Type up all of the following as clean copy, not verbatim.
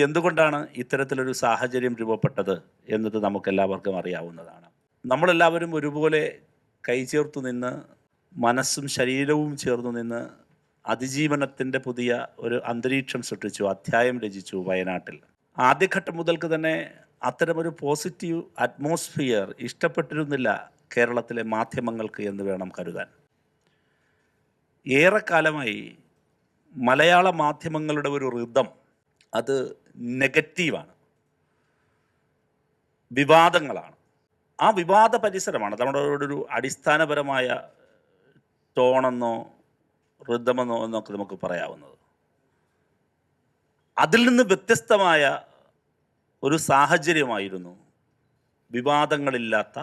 എന്തുകൊണ്ടാണ് ഇത്തരത്തിലൊരു സാഹചര്യം രൂപപ്പെട്ടത് എന്നത് നമുക്കെല്ലാവർക്കും അറിയാവുന്നതാണ്. നമ്മളെല്ലാവരും ഒരുപോലെ കൈചേർത്തു നിന്ന് മനസ്സും ശരീരവും ചേർന്നു നിന്ന് അതിജീവനത്തിൻ്റെ പുതിയ ഒരു അന്തരീക്ഷം സൃഷ്ടിച്ചു, അധ്യായം രചിച്ചു വയനാട്ടിൽ. ആദ്യഘട്ടം മുതൽക്ക് തന്നെ അത്തരമൊരു പോസിറ്റീവ് അറ്റ്മോസ്ഫിയർ ഇഷ്ടപ്പെട്ടിരുന്നില്ല കേരളത്തിലെ മാധ്യമങ്ങൾക്ക് എന്ന് വേണം കരുതാൻ. ഏറെക്കാലമായി മലയാള മാധ്യമങ്ങളുടെ ഒരു റിതം അത് നെഗറ്റീവാണ്, വിവാദങ്ങളാണ്. ആ വിവാദ പരിസരമാണ് നമ്മുടെ ഒരു അടിസ്ഥാനപരമായ ടോണെന്നോ റിതമെന്നോ എന്നൊക്കെ നമുക്ക് പറയാവുന്നത്. അതിൽ നിന്ന് വ്യത്യസ്തമായ ഒരു സാഹചര്യമായിരുന്നു വിവാദങ്ങളില്ലാത്ത,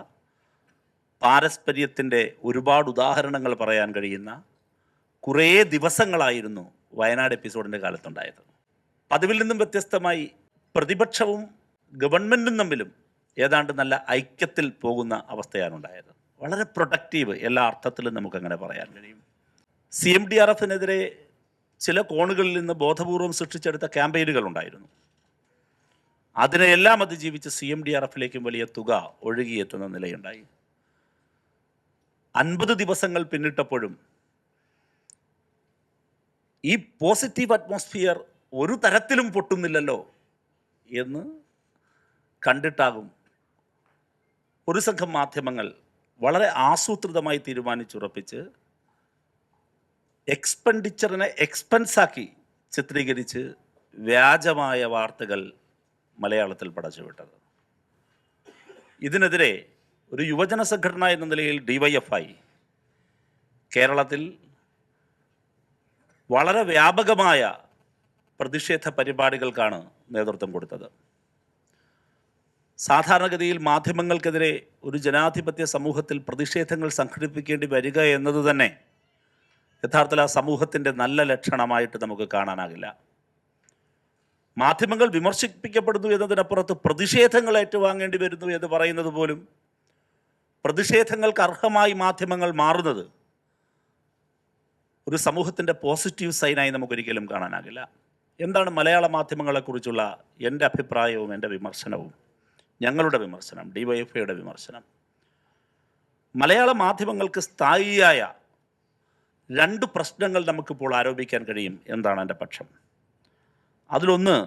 പാരസ്പര്യത്തിൻ്റെ ഒരുപാട് ഉദാഹരണങ്ങൾ പറയാൻ കഴിയുന്ന കുറേ ദിവസങ്ങളായിരുന്നു വയനാട് എപ്പിസോഡിൻ്റെ കാലത്തുണ്ടായത്. പതിവിൽ നിന്നും വ്യത്യസ്തമായി പ്രതിപക്ഷവും ഗവൺമെൻറ്റും തമ്മിലും ഏതാണ്ട് നല്ല ഐക്യത്തിൽ പോകുന്ന അവസ്ഥയാണ് ഉണ്ടായത്. വളരെ പ്രൊഡക്റ്റീവ്, എല്ലാ അർത്ഥത്തിലും നമുക്കങ്ങനെ പറയാൻ കഴിയും. CMDRFിനെതിരെ ചില കോണുകളിൽ നിന്ന് ബോധപൂർവം സൃഷ്ടിച്ചെടുത്ത ക്യാമ്പയിനുകൾ ഉണ്ടായിരുന്നു. അതിനെയെല്ലാം അതിജീവിച്ച് CMDRFിലേക്കും വലിയ തുക ഒഴുകിയെത്തുന്ന നിലയുണ്ടായി. 50 ദിവസങ്ങൾ പിന്നിട്ടപ്പോഴും ഈ പോസിറ്റീവ് അറ്റ്മോസ്ഫിയർ ഒരു തരത്തിലും പൊട്ടുന്നില്ലല്ലോ എന്ന് കണ്ടിട്ടാകും ഒരു സംഘം മാധ്യമങ്ങൾ വളരെ ആസൂത്രിതമായി തീരുമാനിച്ചുറപ്പിച്ച് എക്സ്പെൻഡിച്ചറിനെ എക്സ്പെൻസാക്കി ചിത്രീകരിച്ച് വ്യാജമായ വാർത്തകൾ മലയാളത്തിൽ പടച്ചുവിട്ടത്. ഇതിനെതിരെ ഒരു യുവജന സംഘടന എന്ന നിലയിൽ DYFI കേരളത്തിൽ വളരെ വ്യാപകമായ പ്രതിഷേധ പരിപാടികൾക്കാണ് നേതൃത്വം കൊടുത്തത്. സാധാരണഗതിയിൽ മാധ്യമങ്ങൾക്കെതിരെ ഒരു ജനാധിപത്യ സമൂഹത്തിൽ പ്രതിഷേധങ്ങൾ സംഘടിപ്പിക്കേണ്ടി വരിക എന്നത് തന്നെ യഥാർത്ഥത്തിൽ ആ സമൂഹത്തിൻ്റെ നല്ല ലക്ഷണമായിട്ട് നമുക്ക് കാണാനാകില്ല. മാധ്യമങ്ങൾ വിമർശിപ്പിക്കപ്പെടുന്നു എന്നതിനപ്പുറത്ത് പ്രതിഷേധങ്ങൾ ഏറ്റുവാങ്ങേണ്ടി വരുന്നു എന്ന് പറയുന്നത് പോലും, പ്രതിഷേധങ്ങൾക്ക് അർഹമായി മാധ്യമങ്ങൾ മാറുന്നത് ഒരു സമൂഹത്തിൻ്റെ പോസിറ്റീവ് സൈനായി നമുക്കൊരിക്കലും കാണാനാകില്ല. എന്താണ് മലയാള മാധ്യമങ്ങളെക്കുറിച്ചുള്ള എൻ്റെ അഭിപ്രായവും എൻ്റെ വിമർശനവും? ഞങ്ങളുടെ വിമർശനം, DYFIയുടെ വിമർശനം, മലയാള മാധ്യമങ്ങൾക്ക് സ്ഥായിയായ 2 പ്രശ്നങ്ങൾ നമുക്കിപ്പോൾ ആരോപിക്കാൻ കഴിയും എന്താണ് എൻ്റെ പക്ഷം. അതിലൊന്ന്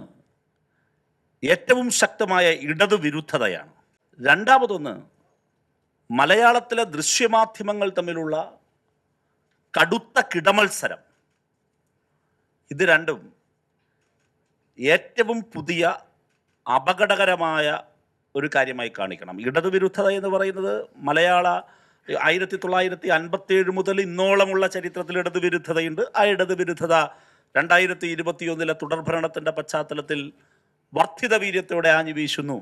ഏറ്റവും ശക്തമായ ഇടതുവിരുദ്ധതയാണ്. രണ്ടാമതൊന്ന് മലയാളത്തിലെ ദൃശ്യമാധ്യമങ്ങൾ തമ്മിലുള്ള കടുത്ത കിടമത്സരം. ഇത് രണ്ടും ഏറ്റവും പുതിയ അപകടകരമായ ഒരു കാര്യമായി കാണിക്കണം. ഇടതുവിരുദ്ധത എന്ന് പറയുന്നത് 1957 മുതൽ ഇന്നോളമുള്ള ചരിത്രത്തിൽ ഇടതുവിരുദ്ധതയുണ്ട്. ആ ഇടതുവിരുദ്ധത 2021 തുടർഭരണത്തിൻ്റെ പശ്ചാത്തലത്തിൽ വർദ്ധിത വീര്യത്തോടെ ആഞ്ഞു വീശുന്നു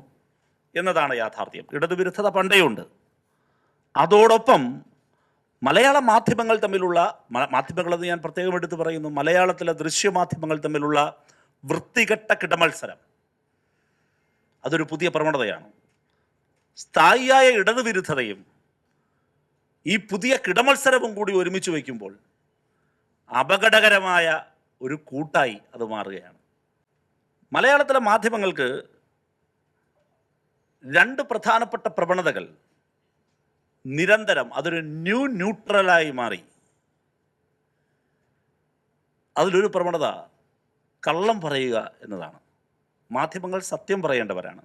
എന്നതാണ് യാഥാർത്ഥ്യം. ഇടതുവിരുദ്ധത പണ്ടേയുണ്ട്. അതോടൊപ്പം മലയാള മാധ്യമങ്ങൾ തമ്മിലുള്ള, മാധ്യമങ്ങളെന്ന് ഞാൻ പ്രത്യേകം എടുത്ത് പറയുന്നു, മലയാളത്തിലെ ദൃശ്യമാധ്യമങ്ങൾ തമ്മിലുള്ള വൃത്തികെട്ട കിടമത്സരം അതൊരു പുതിയ പ്രവണതയാണ്. സ്ഥായിയായ ഇടതുവിരുദ്ധതയും ഈ പുതിയ കിടമത്സരവും കൂടി ഒരുമിച്ച് വയ്ക്കുമ്പോൾ അപകടകരമായ ഒരു കൂട്ടായി അത് മാറുകയാണ്. മലയാളത്തിലെ മാധ്യമങ്ങൾക്ക് 2 പ്രധാനപ്പെട്ട പ്രവണതകൾ നിരന്തരം അതൊരു ന്യൂട്രലായി മാറി. അതിലൊരു പ്രവണത കള്ളം പറയുക എന്നതാണ്. മാധ്യമങ്ങൾ സത്യം പറയേണ്ടവരാണ്.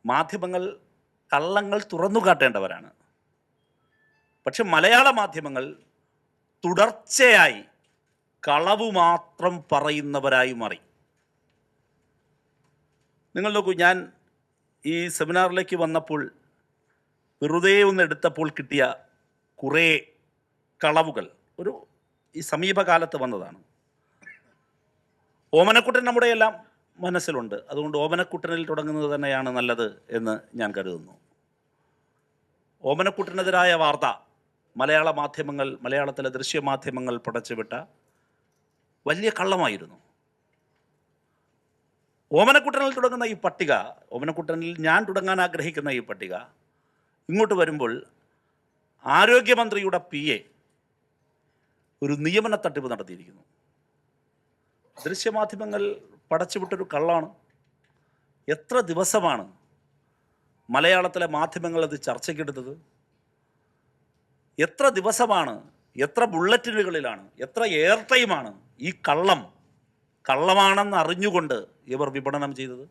മാധ്യമങ്ങൾ കള്ളങ്ങൾ തുറന്നു കാട്ടേണ്ടവരാണ്. പക്ഷെ മലയാള മാധ്യമങ്ങൾ തുടർച്ചയായി കളവ് മാത്രം പറയുന്നവരായി മാറി. നിങ്ങൾ നോക്കൂ, ഞാൻ ഈ സെമിനാറിലേക്ക് വന്നപ്പോൾ വെറുതെ ഒന്ന് എടുത്തപ്പോൾ കിട്ടിയ കുറേ കളവുകൾ ഈ സമീപകാലത്ത് വന്നതാണ്. ഓമനക്കുട്ടൻ നമ്മുടെ എല്ലാം മനസ്സിലുണ്ട്. അതുകൊണ്ട് ഓമനക്കുട്ടനിൽ തുടങ്ങുന്നത് തന്നെയാണ് നല്ലത് എന്ന് ഞാൻ കരുതുന്നു. ഓമനക്കുട്ടനെതിരായ വാർത്ത മലയാള മാധ്യമങ്ങൾ, മലയാളത്തിലെ ദൃശ്യമാധ്യമങ്ങൾ പടച്ചുവിട്ട വലിയ കള്ളമായിരുന്നു. ഓമനക്കുട്ടനിൽ തുടങ്ങുന്ന ഈ പട്ടിക, ഓമനക്കുട്ടനിൽ ഞാൻ തുടങ്ങാൻ ആഗ്രഹിക്കുന്ന ഈ പട്ടിക ഇങ്ങോട്ട് വരുമ്പോൾ ആരോഗ്യമന്ത്രിയുടെ PA ഒരു നിയമന തട്ടിപ്പ് നടത്തിയിരിക്കുന്നു. ദൃശ്യമാധ്യമങ്ങൾ പടച്ചുവിട്ടൊരു കള്ളാണ്. എത്ര ദിവസമാണ് മലയാളത്തിലെ മാധ്യമങ്ങൾ അത് ചർച്ചയ്ക്കെടുത്തത്? എത്ര ദിവസമാണ്, എത്ര ബുള്ളറ്റിനുകളിലാണ്, എത്ര എയർ ടൈമാണ് ഈ കള്ളമാണെന്ന് അറിഞ്ഞുകൊണ്ട് ഇവർ വിപണനം ചെയ്തത്?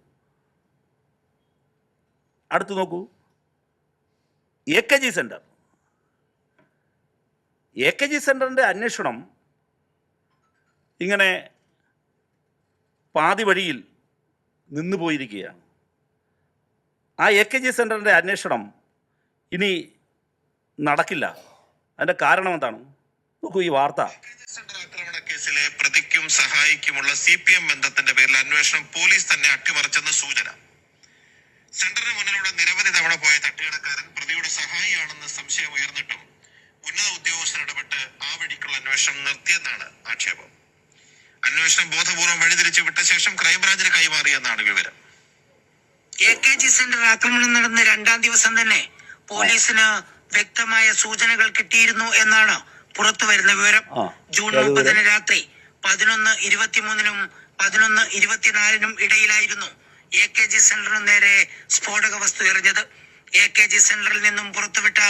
അടുത്ത് നോക്കൂ, AKG സെൻറ്റർ. AKG സെൻറ്ററിൻ്റെ അന്വേഷണം ഇങ്ങനെ പാതി വഴിയിൽ നിന്നു പോയിരിക്കുകയാണ്. ആ AKG സെൻറ്ററിൻ്റെ അന്വേഷണം ഇനി നടക്കില്ല. അതിൻ്റെ കാരണം എന്താണ്? നോക്കൂ ഈ വാർത്ത. ആക്രമണ കേസിലെ പ്രതിക്കും സഹായിക്കുമുള്ള CPM ബന്ധത്തിന്റെ പേരിൽ അന്വേഷണം പോലീസ് തന്നെ അട്ടിമറിച്ചെന്ന് സൂചന. സെന്ററിന് മുന്നിലൂടെ നിരവധി തവണ പോയ തട്ടുകടക്കാരൻ പ്രതിയുടെ സഹായിയാണെന്ന് സംശയം ഉയർന്നിട്ടും ഉന്നത ഉദ്യോഗസ്ഥർ ഇടപെട്ട് ആ വഴിക്കുള്ള അന്വേഷണം നിർത്തിയെന്നാണ് ആക്ഷേപം. അന്വേഷണം ബോധപൂർവം വഴിതിരിച്ചു വിട്ട ശേഷം ക്രൈംബ്രാഞ്ചിന് കൈമാറിയെന്നാണ് വിവരം. AKG സെന്റർ ആക്രമണം നടന്ന 2-ാം ദിവസം തന്നെ പോലീസിന് വ്യക്തമായ സൂചനകൾ കിട്ടിയിരുന്നു എന്നാണ് പുറത്തു വരുന്ന വിവരം. ജൂൺ 30 രാത്രി 11:23 11:24 ഇടയിലായിരുന്നു AKG സെന്ററിന് നേരെ സ്ഫോടക വസ്തു എറിഞ്ഞത്. AKG സെന്ററിൽ നിന്നും പുറത്തുവിട്ട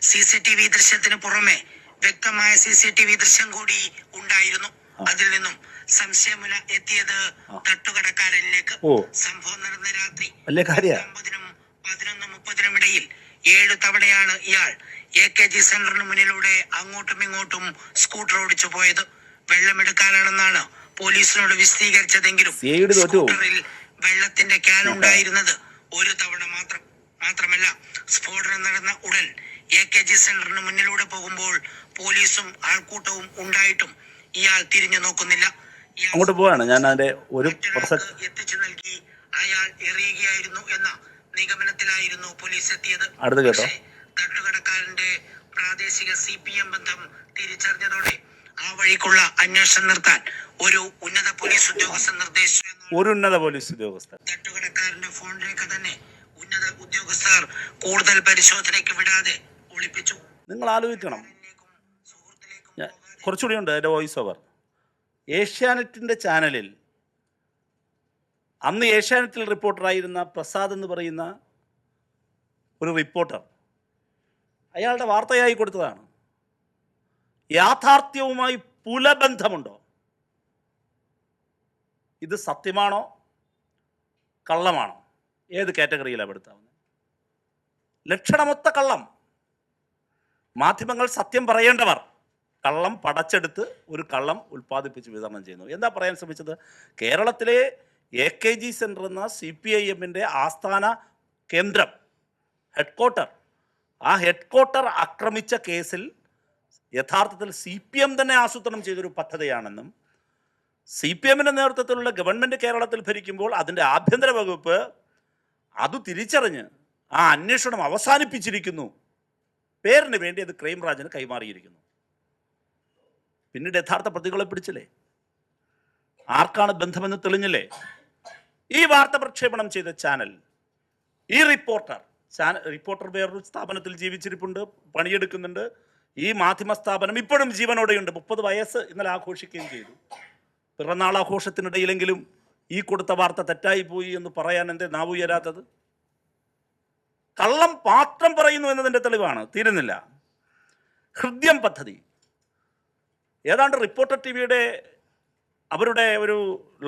CCTV ദൃശ്യത്തിന് പുറമെ വ്യക്തമായ CCTV ദൃശ്യം കൂടി ഉണ്ടായിരുന്നു. അതിൽ നിന്നും സംശയമുല എത്തിയത് തട്ടുകടക്കാരനിലേക്ക്. സംഭവം നടന്ന രാത്രി 11:30 ഇടയിൽ 7 തവണയാണ് ഇയാൾ AKG സെന്ററിന് മുന്നിലൂടെ അങ്ങോട്ടും ഇങ്ങോട്ടും സ്കൂട്ടർ ഓടിച്ചു പോയത്. വെള്ളമെടുക്കാനാണെന്നാണ് പോലീസിനോട് വിശദീകരിച്ചതെങ്കിലും സ്കൂട്ടറിൽ വെള്ളത്തിന്റെ ക്യാൻ ഉണ്ടായിരുന്നത് 1 തവണ മാത്രമല്ല. സ്ഫോടനം നടന്ന ഉടൻ AKG സെന്ററിന് മുന്നിലൂടെ പോകുമ്പോൾ പോലീസും ആൾക്കൂട്ടവും ഉണ്ടായിട്ടും ഇയാൾ തിരിഞ്ഞു നോക്കുന്നില്ല. അങ്ങോട്ട് പോവാണ്. ഞാൻ അതിന്റെ ഒരു എത്തിച്ചു നൽകി അയാൾ എറിയുകയായിരുന്നു എന്ന നിഗമനത്തിലായിരുന്നു പോലീസ് എത്തിയത്. തട്ടുകടക്കാരന്റെ പ്രാദേശിക CPM ബന്ധം തിരിച്ചറിഞ്ഞതോടെ ആ വഴിക്കുള്ള അന്വേഷണം നിർത്താൻ ഒരു ഉന്നത പോലീസ് ഉദ്യോഗസ്ഥൻ നിർദ്ദേശിച്ചു. തട്ടുകടക്കാരന്റെ ഫോൺ രേഖ തന്നെ ഉന്നത ഉദ്യോഗസ്ഥർ കൂടുതൽ പരിശോധനയ്ക്ക് വിടാതെ ഒളിപ്പിച്ചു. നിങ്ങൾ ആലോചിക്കണം, കുറച്ചുകൂടി ഉണ്ട് അതിൻ്റെ വോയിസ് ഓവർ. ഏഷ്യാനെറ്റിൻ്റെ ചാനലിൽ അന്ന് ഏഷ്യാനെറ്റിൽ റിപ്പോർട്ടറായിരുന്ന പ്രസാദ് എന്ന് പറയുന്ന ഒരു റിപ്പോർട്ടർ അയാളുടെ വാർത്തയായി കൊടുത്തതാണ്. യാഥാർത്ഥ്യവുമായി പുലബന്ധമുണ്ടോ? ഇത് സത്യമാണോ കള്ളമാണോ? ഏത് കാറ്റഗറിയിലാണ് പെടുത്താവുന്നത്? ലക്ഷണമൊത്ത കള്ളം. മാധ്യമങ്ങൾ സത്യം പറയേണ്ടവർ കള്ളം പടച്ചെടുത്ത് ഒരു കള്ളം ഉൽപ്പാദിപ്പിച്ച് വിതരണം ചെയ്യുന്നു. എന്താ പറയാൻ ശ്രമിച്ചത്? കേരളത്തിലെ AKG സെൻറ്റർ എന്ന CPIM-ൻ്റെ ആസ്ഥാന കേന്ദ്രം, ഹെഡ്ക്വാർട്ടർ, ആ ഹെഡ്ക്വാർട്ടർ ആക്രമിച്ച കേസിൽ യഥാർത്ഥത്തിൽ CPM തന്നെ ആസൂത്രണം ചെയ്തൊരു പദ്ധതിയാണെന്നും CPM-ൻ്റെ നേതൃത്വത്തിലുള്ള ഗവൺമെൻറ് കേരളത്തിൽ ഭരിക്കുമ്പോൾ അതിൻ്റെ ആഭ്യന്തര വകുപ്പ് അത് തിരിച്ചറിഞ്ഞ് ആ അന്വേഷണം അവസാനിപ്പിച്ചിരിക്കുന്നു. പേരിന് വേണ്ടി അത് ക്രൈംബ്രാഞ്ചിന് കൈമാറിയിരിക്കുന്നു. പിന്നീട് യഥാർത്ഥ പ്രതികളെ പിടിച്ചില്ലേ? ആർക്കാണ് ബന്ധമെന്ന് തെളിഞ്ഞില്ലേ? ഈ വാർത്ത പ്രക്ഷേപണം ചെയ്ത ചാനൽ, ഈ റിപ്പോർട്ടർ വേറൊരു സ്ഥാപനത്തിൽ ജീവിച്ചിരിപ്പുണ്ട്, പണിയെടുക്കുന്നുണ്ട്. ഈ മാധ്യമ സ്ഥാപനം ഇപ്പോഴും ജീവനോടെയുണ്ട്. 30 വയസ്സ് ഇന്നലെ ആഘോഷിക്കുകയും ചെയ്തു. പിറന്നാൾ ആഘോഷത്തിനിടയിലെങ്കിലും ഈ കൊടുത്ത വാർത്ത തെറ്റായി പോയി എന്ന് പറയാൻ എൻ്റെ നാവുയരാത്തത്? കള്ളം മാത്രം പറയുന്നു എന്നതിൻ്റെ തെളിവാണ്. തീരുന്നില്ല. ഹൃദ്യം പദ്ധതി ഏതാണ്ട് റിപ്പോർട്ടർ TVയുടെ അവരുടെ ഒരു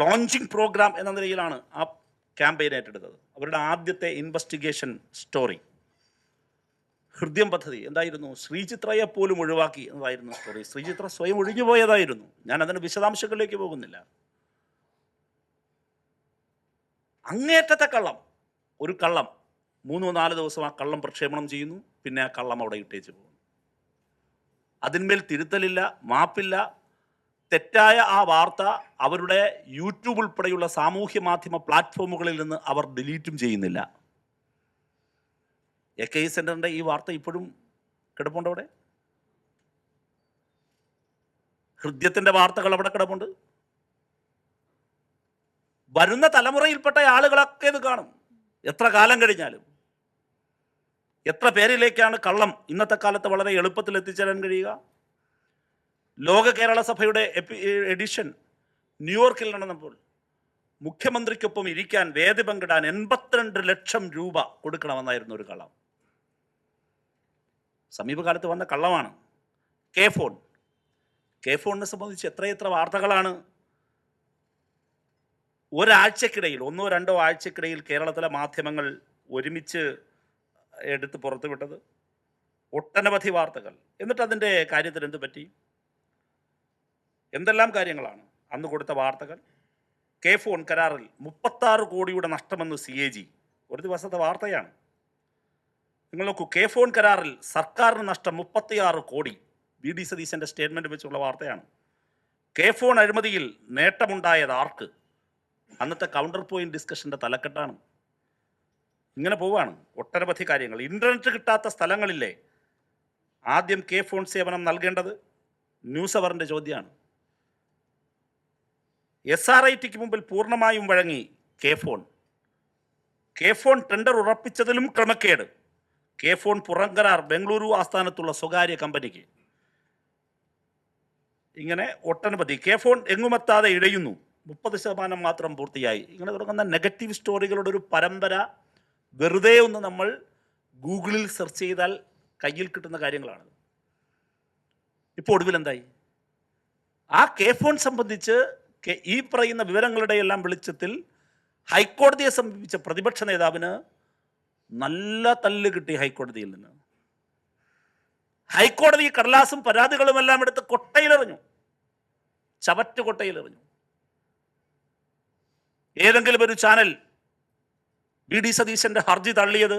ലോഞ്ചിങ് പ്രോഗ്രാം എന്ന നിലയിലാണ് ആ ക്യാമ്പയിൻ ഏറ്റെടുത്തത്. അവരുടെ ആദ്യത്തെ ഇൻവെസ്റ്റിഗേഷൻ സ്റ്റോറി ഹൃദ്യം പദ്ധതി എന്തായിരുന്നു? ശ്രീചിത്രയെ പോലും ഒഴിവാക്കി എന്നതായിരുന്നു സ്റ്റോറി. ശ്രീചിത്ര സ്വയം ഒഴിഞ്ഞുപോയതായിരുന്നു. ഞാൻ അതിൻ്റെ വിശദാംശങ്ങളിലേക്ക് പോകുന്നില്ല. അങ്ങേറ്റത്തെ കള്ളം. ഒരു കള്ളം 3-4 ദിവസം ആ കള്ളം പ്രക്ഷേപണം ചെയ്യുന്നു, പിന്നെ ആ കള്ളം അവിടെ ഇട്ടേച്ച് പോകുന്നു. അതിന്മേൽ തിരുത്തലില്ല, മാപ്പില്ല. തെറ്റായ ആ വാർത്ത അവരുടെ യൂട്യൂബ് ഉൾപ്പെടെയുള്ള സാമൂഹ്യ മാധ്യമ പ്ലാറ്റ്ഫോമുകളിൽ നിന്ന് അവർ ഡിലീറ്റും ചെയ്യുന്നില്ല. AKG സെൻറ്ററിൻ്റെ ഈ വാർത്ത ഇപ്പോഴും കിടപ്പുണ്ട് അവിടെ. ഹൃദ്യത്തിൻ്റെ വാർത്തകൾ അവിടെ കിടപ്പുണ്ട്. വരുന്ന തലമുറയിൽപ്പെട്ട ആളുകളൊക്കെ ഇത് കാണും. എത്ര കാലം കഴിഞ്ഞാലും. എത്ര പേരിലേക്കാണ് കള്ളം ഇന്നത്തെ കാലത്ത് വളരെ എളുപ്പത്തിൽ എത്തിച്ചേരാൻ കഴിയുക? ലോക കേരള സഭയുടെ എഡിഷൻ ന്യൂയോർക്കിൽ നടന്നപ്പോൾ മുഖ്യമന്ത്രിക്കൊപ്പം ഇരിക്കാൻ വേദി പങ്കിടാൻ 82 ലക്ഷം രൂപ കൊടുക്കണമെന്നായിരുന്നു ഒരു കള്ളം. സമീപകാലത്ത് വന്ന കള്ളമാണ് കെ ഫോൺ. കെ ഫോണിനെ സംബന്ധിച്ച് എത്രയെത്ര വാർത്തകളാണ് ഒരാഴ്ചക്കിടയിൽ, 1-2 ആഴ്ചക്കിടയിൽ കേരളത്തിലെ മാധ്യമങ്ങൾ ഒരുമിച്ച് എടുത്ത് പുറത്തുവിട്ടത്. ഒട്ടനവധി വാർത്തകൾ. എന്നിട്ട് അതിൻ്റെ കാര്യത്തിൽ എന്ത് പറ്റി? എന്തെല്ലാം കാര്യങ്ങളാണ് അന്ന് കൊടുത്ത വാർത്തകൾ. കെ ഫോൺ കരാറിൽ 36 കോടിയുടെ നഷ്ടമെന്ന് CAG. ഒരു ദിവസത്തെ വാർത്തയാണ്. നിങ്ങൾ നോക്കൂ, കെ ഫോൺ കരാറിൽ സർക്കാരിന് നഷ്ടം 36 കോടി. VD സതീശൻ്റെ സ്റ്റേറ്റ്മെൻറ്റ് വെച്ചുള്ള വാർത്തയാണ്. കെ ഫോൺ അഴിമതിയിൽ നേട്ടമുണ്ടായത് ആർക്ക്? അന്നത്തെ കൗണ്ടർ പോയിന്റ് ഡിസ്കഷൻ്റെ തലക്കെട്ടാണ്. ഇങ്ങനെ പോവുകയാണ് ഒട്ടനവധി കാര്യങ്ങൾ. ഇൻ്റർനെറ്റ് കിട്ടാത്ത സ്ഥലങ്ങളില്ലേ ആദ്യം കെ ഫോൺ സേവനം നൽകേണ്ടത്? ന്യൂസ് അവറിൻ്റെ ചോദ്യമാണ്. SRITക്ക് മുമ്പിൽ പൂർണ്ണമായും വഴങ്ങി K phone. K phone tender ഉറപ്പിച്ചതിലും ക്രമക്കേട്. കെ ഫോൺ പുറംകരാർ ബംഗളൂരു ആസ്ഥാനത്തുള്ള സ്വകാര്യ കമ്പനിക്ക്. ഇങ്ങനെ ഒട്ടനവധി. കെ ഫോൺ എങ്ങുമെത്താതെ ഇഴയുന്നു, 30% മാത്രം പൂർത്തിയായി. ഇങ്ങനെ തുടങ്ങുന്ന നെഗറ്റീവ് സ്റ്റോറികളുടെ ഒരു പരമ്പര വെറുതെ ഒന്ന് നമ്മൾ ഗൂഗിളിൽ സെർച്ച് ചെയ്താൽ കയ്യിൽ കിട്ടുന്ന കാര്യങ്ങളാണ്. ഇപ്പോൾ ഒടുവിൽ എന്തായി? ആ കെ ഫോൺ സംബന്ധിച്ച് ഈ പറയുന്ന വിവരങ്ങളുടെ എല്ലാം വെളിച്ചത്തിൽ ഹൈക്കോടതിയെ സമീപിച്ച പ്രതിപക്ഷ നേതാവിന് നല്ല തല്ല് കിട്ടി ഹൈക്കോടതിയിൽ നിന്ന്. ഹൈക്കോടതി കടലാസും പരാതികളുമെല്ലാം എടുത്ത് കൊട്ടയിലെറിഞ്ഞു, ചവറ്റ് കൊട്ടയിലെറിഞ്ഞു. ഏതെങ്കിലും ഒരു ചാനൽ VD സതീശൻ്റെ ഹർജി തള്ളിയത്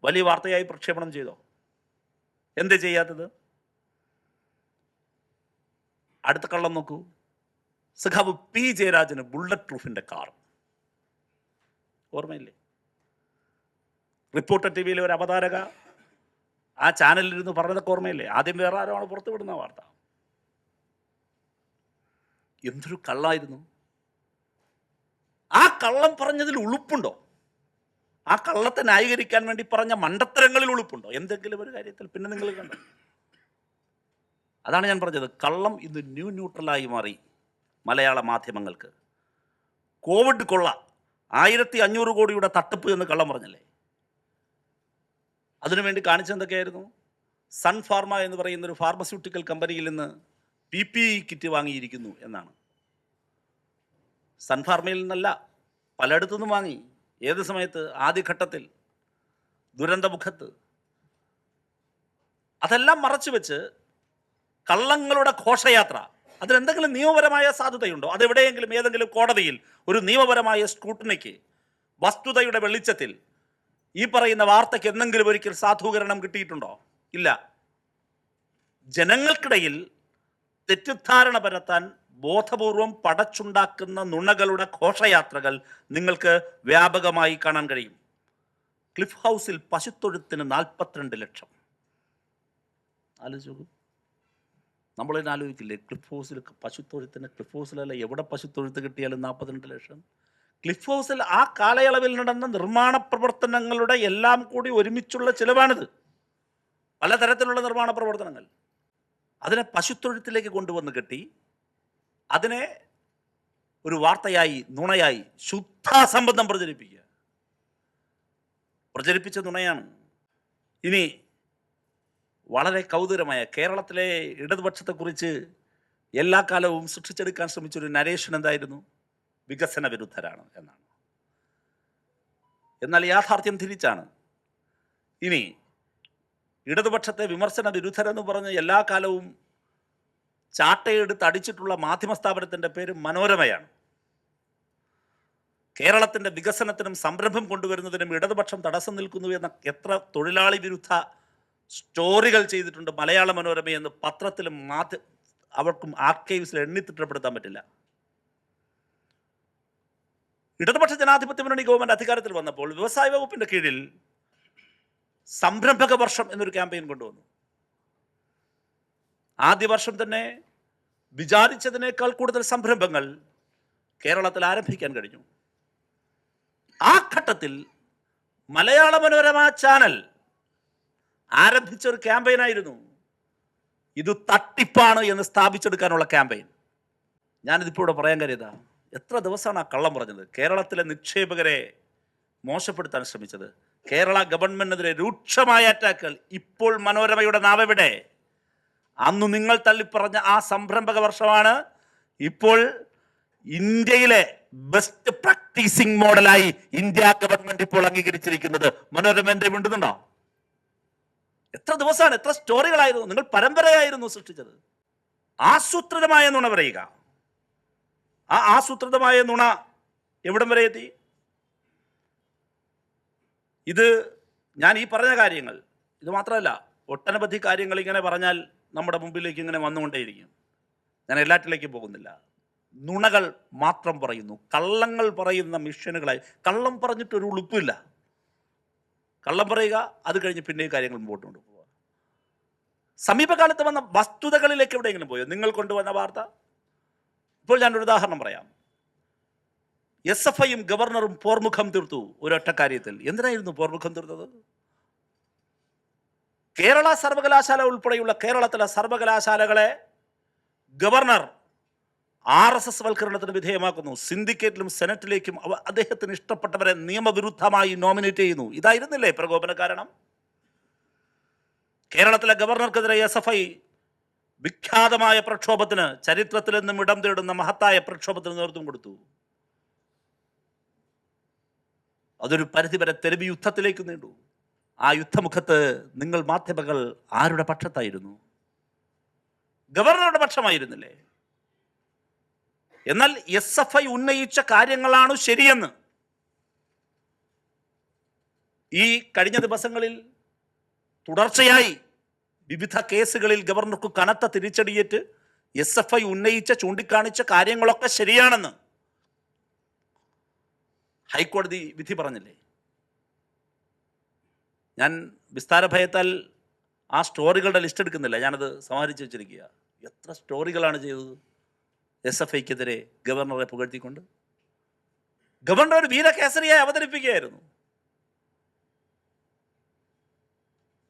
വലിയ വാർത്തയായി പ്രക്ഷേപണം ചെയ്തോ? എന്ത് ചെയ്യാത്തത്? അടുത്ത കള്ളം നോക്കൂ. സഖാവ് P ജയരാജന് ബുള്ളറ്റ് പ്രൂഫിൻ്റെ കാർ. ഓർമ്മയില്ലേ? റിപ്പോർട്ടർ TVയിലെ ഒരു അവതാരക ആ ചാനലിലിരുന്ന് പറഞ്ഞതൊക്കെ ഓർമ്മയില്ലേ? ആദ്യം വേറെ ആരാണ് പുറത്തുവിടുന്ന വാർത്ത. എന്തൊരു കള്ളായിരുന്നു! ആ കള്ളം പറഞ്ഞതിൽ ഉളുപ്പുണ്ടോ? ആ കള്ളത്തെ ന്യായീകരിക്കാൻ വേണ്ടി പറഞ്ഞ മണ്ടത്തരങ്ങളിൽ ഉളുപ്പുണ്ടോ എന്തെങ്കിലും ഒരു കാര്യത്തിൽ? പിന്നെ നിങ്ങൾ കണ്ടോ? അതാണ് ഞാൻ പറഞ്ഞത്. കള്ളം ഇന്ന് ന്യൂട്രലായി മാറി മലയാള മാധ്യമങ്ങൾക്ക്. കോവിഡ് കൊള്ള 1500 കോടിയുടെ തട്ടിപ്പ് എന്ന് കള്ളം പറഞ്ഞല്ലേ? അതിനുവേണ്ടി കാണിച്ചെന്തൊക്കെയായിരുന്നു? സൺ ഫാർമ എന്ന് പറയുന്നൊരു ഫാർമസ്യൂട്ടിക്കൽ കമ്പനിയിൽ നിന്ന് PPE കിറ്റ് വാങ്ങിയിരിക്കുന്നു എന്നാണ്. സൺ ഫാർമയിൽ നിന്നല്ല, പലയിടത്തു നിന്നും വാങ്ങി. ഏത് സമയത്ത്? ആദ്യഘട്ടത്തിൽ, ദുരന്തമുഖത്ത്. അതെല്ലാം മറച്ചു വെച്ച് കള്ളങ്ങളുടെ ഘോഷയാത്ര. അതിലെന്തെങ്കിലും നിയമപരമായ സാധ്യതയുണ്ടോ? അതെവിടെയെങ്കിലും ഏതെങ്കിലും കോടതിയിൽ ഒരു നിയമപരമായ സ്ക്രൂട്ടണിക്ക് വസ്തുതയുടെ വെളിച്ചത്തിൽ ഈ പറയുന്ന വാർത്തയ്ക്ക് എന്തെങ്കിലും ഒരിക്കൽ സാധൂകരണം കിട്ടിയിട്ടുണ്ടോ? ഇല്ല. ജനങ്ങൾക്കിടയിൽ തെറ്റിദ്ധാരണ പരത്താൻ ബോധപൂർവം പടച്ചുണ്ടാക്കുന്ന നുണകളുടെ ഘോഷയാത്രകൾ നിങ്ങൾക്ക് വ്യാപകമായി കാണാൻ കഴിയും. ക്ലിഫ് ഹൗസിൽ പശുത്തൊഴുത്തിന് 42 ലക്ഷം. ആലോചിച്ചു. നമ്മളിതിനെ ആലോചിക്കില്ലേ? ക്ലിഫ് ഹൗസിൽ പശുത്തൊഴുത്തിന്, ക്ലിഫ് ഹൗസിലല്ല എവിടെ പശുത്തൊഴുത്ത് കിട്ടിയാലും 42 ലക്ഷം. ക്ലിഫ് ഹൗസിൽ ആ കാലയളവിൽ നടന്ന നിർമ്മാണ പ്രവർത്തനങ്ങളുടെ എല്ലാം കൂടി ഒരുമിച്ചുള്ള ചിലവാണിത്. പലതരത്തിലുള്ള നിർമ്മാണ പ്രവർത്തനങ്ങൾ. അതിനെ പശുത്തൊഴുത്തിലേക്ക് കൊണ്ടുവന്ന് കെട്ടി അതിനെ ഒരു വാർത്തയായി, നുണയായി, ശുദ്ധാസംബന്ധം പ്രചരിപ്പിക്കുക. പ്രചരിപ്പിച്ച നുണയാണ്. ഇനി വളരെ കൗതുകമായ കേരളത്തിലെ ഇടതുപക്ഷത്തെക്കുറിച്ച് എല്ലാ കാലവും സൃഷ്ടിച്ചെടുക്കാൻ ശ്രമിച്ചൊരു നരേഷൻ എന്തായിരുന്നു? വികസന വിരുദ്ധരാണ് എന്നാണ്. എന്നാൽ യാഥാർത്ഥ്യം തിരിച്ചാണ്. ഇനി ഇടതുപക്ഷത്തെ വിമർശന വിരുദ്ധരെന്ന് പറഞ്ഞ് എല്ലാ കാലവും ചാട്ടയെടുത്ത് അടിച്ചിട്ടുള്ള മാധ്യമ സ്ഥാപനത്തിൻ്റെ പേര് മനോരമയാണ്. കേരളത്തിൻ്റെ വികസനത്തിനും സംരംഭം കൊണ്ടുവരുന്നതിനും ഇടതുപക്ഷം തടസ്സം നിൽക്കുന്നു എന്ന എത്ര തൊഴിലാളി വിരുദ്ധ സ്റ്റോറികൾ ചെയ്തിട്ടുണ്ട് മലയാള മനോരമയെന്ന് പത്രത്തിലും അവർക്കും ആർക്കൈവ്സിൽ എണ്ണിത്തിട്ടപ്പെടുത്താൻ പറ്റില്ല. ഇടതുപക്ഷ ജനാധിപത്യ മുന്നണി ഗവൺമെൻറ് അധികാരത്തിൽ വന്നപ്പോൾ വ്യവസായ വകുപ്പിൻ്റെ കീഴിൽ സംരംഭക വർഷം എന്നൊരു ക്യാമ്പയിൻ കൊണ്ടുവന്നു. ആദ്യ വർഷം തന്നെ വിചാരിച്ചതിനേക്കാൾ കൂടുതൽ സംരംഭങ്ങൾ കേരളത്തിൽ ആരംഭിക്കാൻ കഴിഞ്ഞു. ആ ഘട്ടത്തിൽ മലയാള മനോരമ ചാനൽ ആരംഭിച്ച ഒരു ക്യാമ്പയിനായിരുന്നു ഇത് തട്ടിപ്പാണ് എന്ന് സ്ഥാപിച്ചെടുക്കാനുള്ള ക്യാമ്പയിൻ. ഞാനിതിപ്പോൾ ഇവിടെ പറയാൻ കരുതാ, എത്ര ദിവസമാണ് ആ കള്ളം പറഞ്ഞത്? കേരളത്തിലെ നിക്ഷേപകരെ മോശപ്പെടുത്താൻ ശ്രമിച്ചത്, കേരള ഗവൺമെന്റിനെതിരെ രൂക്ഷമായ അറ്റാക്കുകൾ. ഇപ്പോൾ മനോരമയുടെ നാവെവിടെ? അന്ന് നിങ്ങൾ തള്ളിപ്പറഞ്ഞ ആ സംരംഭക വർഷമാണ് ഇപ്പോൾ ഇന്ത്യയിലെ ബെസ്റ്റ് പ്രാക്ടീസിംഗ് മോഡലായി ഇന്ത്യ ഗവൺമെന്റ് ഇപ്പോൾ അംഗീകരിച്ചിരിക്കുന്നത്. മനോരമ എന്റെ മിണ്ടുന്നുണ്ടോ? എത്ര ദിവസമാണ്, എത്ര സ്റ്റോറികളായിരുന്നു നിങ്ങൾ പരമ്പരയായിരുന്നു സൃഷ്ടിച്ചത്. ആസൂത്രിതമായ നുണ പറയുക. ആ ആസൂത്രിതമായ നുണ എവിടം വരെ എത്തി? ഇത് ഞാൻ ഈ പറഞ്ഞ കാര്യങ്ങൾ ഇത് മാത്രമല്ല, ഒട്ടനവധി കാര്യങ്ങൾ ഇങ്ങനെ പറഞ്ഞാൽ നമ്മുടെ മുമ്പിലേക്ക് ഇങ്ങനെ വന്നുകൊണ്ടേയിരിക്കും. ഞാൻ എല്ലാറ്റിലേക്കും പോകുന്നില്ല. നുണകൾ മാത്രം പറയുന്നു, കള്ളങ്ങൾ പറയുന്ന മിഷനുകളായി. കള്ളം പറഞ്ഞിട്ടൊരു ഉളുപ്പില്ല. കള്ളം പറയുക, അത് കഴിഞ്ഞ് പിന്നെ കാര്യങ്ങൾ മുമ്പോട്ട് കൊണ്ടുപോവുക. സമീപകാലത്ത് വന്ന വസ്തുതകളിലേക്ക് എവിടെയെങ്കിലും പോയോ? നിങ്ങൾ കൊണ്ടുവന്ന വാർത്ത. ഇപ്പോൾ ഞാനൊരു ഉദാഹരണം പറയാം. SFIയും ഗവർണറും പോർമുഖം തീർത്തു ഒരൊറ്റ കാര്യത്തിൽ. എന്തിനായിരുന്നു പോർമുഖം തീർത്തത്? കേരള സർവകലാശാല ഉൾപ്പെടെയുള്ള കേരളത്തിലെ സർവകലാശാലകളെ ഗവർണർ RSS വൽക്കരണത്തിന് വിധേയമാക്കുന്നു. സിൻഡിക്കേറ്റിലും സെനറ്റിലേക്കും അദ്ദേഹത്തിന് ഇഷ്ടപ്പെട്ടവരെ നിയമവിരുദ്ധമായി നോമിനേറ്റ് ചെയ്യുന്നു. ഇതായിരുന്നില്ലേ പ്രകോപന കാരണം? കേരളത്തിലെ ഗവർണർക്കെതിരെ SFI വിഖ്യാതമായ പ്രക്ഷോഭത്തിന്, ചരിത്രത്തിൽ നിന്നും ഇടം തേടുന്ന മഹത്തായ പ്രക്ഷോഭത്തിന് നേതൃത്വം കൊടുത്തു. അതൊരു പരിധിവരെ തെരുവ് യുദ്ധത്തിലേക്ക് നീണ്ടു. ആ യുദ്ധമുഖത്ത് നിങ്ങൾ മാധ്യമങ്ങൾ ആരുടെ പക്ഷത്തായിരുന്നു? ഗവർണറുടെ പക്ഷമായിരുന്നില്ലേ? എന്നാൽ SFI ഉന്നയിച്ച കാര്യങ്ങളാണ് ശരിയെന്ന് ഈ കഴിഞ്ഞ ദിവസങ്ങളിൽ തുടർച്ചയായി വിവിധ കേസുകളിൽ ഗവർണർക്ക് കനത്ത തിരിച്ചടിയേറ്റ് SFI ഉന്നയിച്ച ചൂണ്ടിക്കാണിച്ച കാര്യങ്ങളൊക്കെ ശരിയാണെന്ന് ഹൈക്കോടതി വിധി പറഞ്ഞില്ലേ? ഞാൻ വിസ്താര ഭയത്താൽ ആ സ്റ്റോറികളുടെ ലിസ്റ്റ് എടുക്കുന്നില്ല, ഞാനത് സമാഹരിച്ച് വെച്ചിരിക്കുക. എത്ര സ്റ്റോറികളാണ് ചെയ്തത് SFIക്കെതിരെ ഗവർണറെ പുകഴ്ത്തിക്കൊണ്ട്? ഗവർണർ ഒരു വീരകേസരിയായി അവതരിപ്പിക്കുകയായിരുന്നു.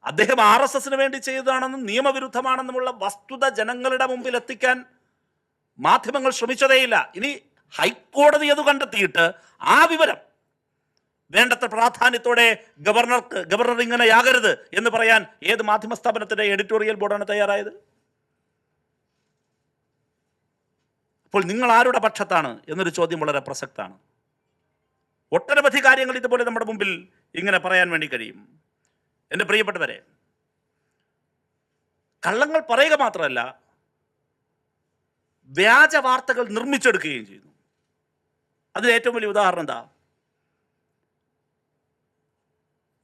അദ്ദേഹം RSSന് വേണ്ടി ചെയ്തതാണെന്നും നിയമവിരുദ്ധമാണെന്നുമുള്ള വസ്തുത ജനങ്ങളുടെ മുമ്പിൽ എത്തിക്കാൻ മാധ്യമങ്ങൾ ശ്രമിച്ചതേയില്ല. ഇനി ഹൈക്കോടതി അത് കണ്ടെത്തിയിട്ട് ആ വിവരം വേണ്ടത്ര പ്രാധാന്യത്തോടെ ഗവർണർ ഇങ്ങനെയാകരുത് എന്ന് പറയാൻ ഏത് മാധ്യമ സ്ഥാപനത്തിന്റെ എഡിറ്റോറിയൽ ബോർഡാണ് തയ്യാറായത്? അപ്പോൾ നിങ്ങൾ ആരുടെ പക്ഷത്താണ് എന്നൊരു ചോദ്യം വളരെ പ്രസക്തമാണ്. ഒട്ടനവധി കാര്യങ്ങൾ ഇതുപോലെ നമ്മുടെ മുമ്പിൽ ഇങ്ങനെ പറയാൻ വേണ്ടി കഴിയും. എൻ്റെ പ്രിയപ്പെട്ടവരെ, കള്ളങ്ങൾ പറയുക മാത്രമല്ല, വ്യാജ വാർത്തകൾ നിർമ്മിച്ചെടുക്കുകയും ചെയ്യുന്നു. അതിന് ഏറ്റവും വലിയ ഉദാഹരണം എന്താ?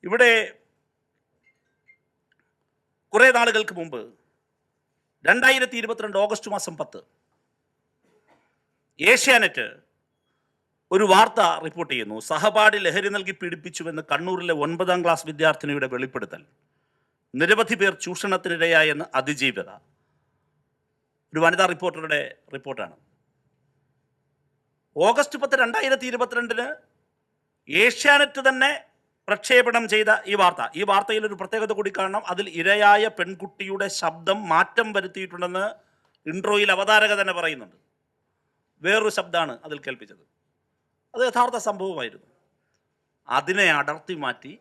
ഇവിടെ കുറേ നാളുകൾക്ക് മുമ്പ് 2022 ഓഗസ്റ്റ് മാസം 10 ഏഷ്യാനെറ്റ് ഒരു വാർത്ത റിപ്പോർട്ട് ചെയ്യുന്നു. സഹപാഠി ലഹരി നൽകി പീഡിപ്പിച്ചുവെന്ന് കണ്ണൂരിലെ 9ാം ക്ലാസ് വിദ്യാർത്ഥിനിയുടെ വെളിപ്പെടുത്തൽ. നിരവധി പേർ ചൂഷണത്തിനിരയായെന്ന് അതിജീവത. ഒരു വനിതാ റിപ്പോർട്ടറുടെ റിപ്പോർട്ടാണ്. ഓഗസ്റ്റ് 10, 2022 ഏഷ്യാനെറ്റ് തന്നെ പ്രക്ഷേപണം ചെയ്ത ഈ വാർത്തയിൽ ഒരു പ്രത്യേകത കൂടി കാണണം. അതിൽ ഇരയായ പെൺകുട്ടിയുടെ ശബ്ദം മാറ്റം വരുത്തിയിട്ടുണ്ടെന്ന് ഇൻട്രോയിൽ അവതാരക തന്നെ പറയുന്നുണ്ട്. വേറൊരു ശബ്ദമാണ് അതിൽ കേൾപ്പിച്ചത്. അത് യഥാർത്ഥ സംഭവമായിരുന്നു. അതിനെ അടർത്തി മാറ്റി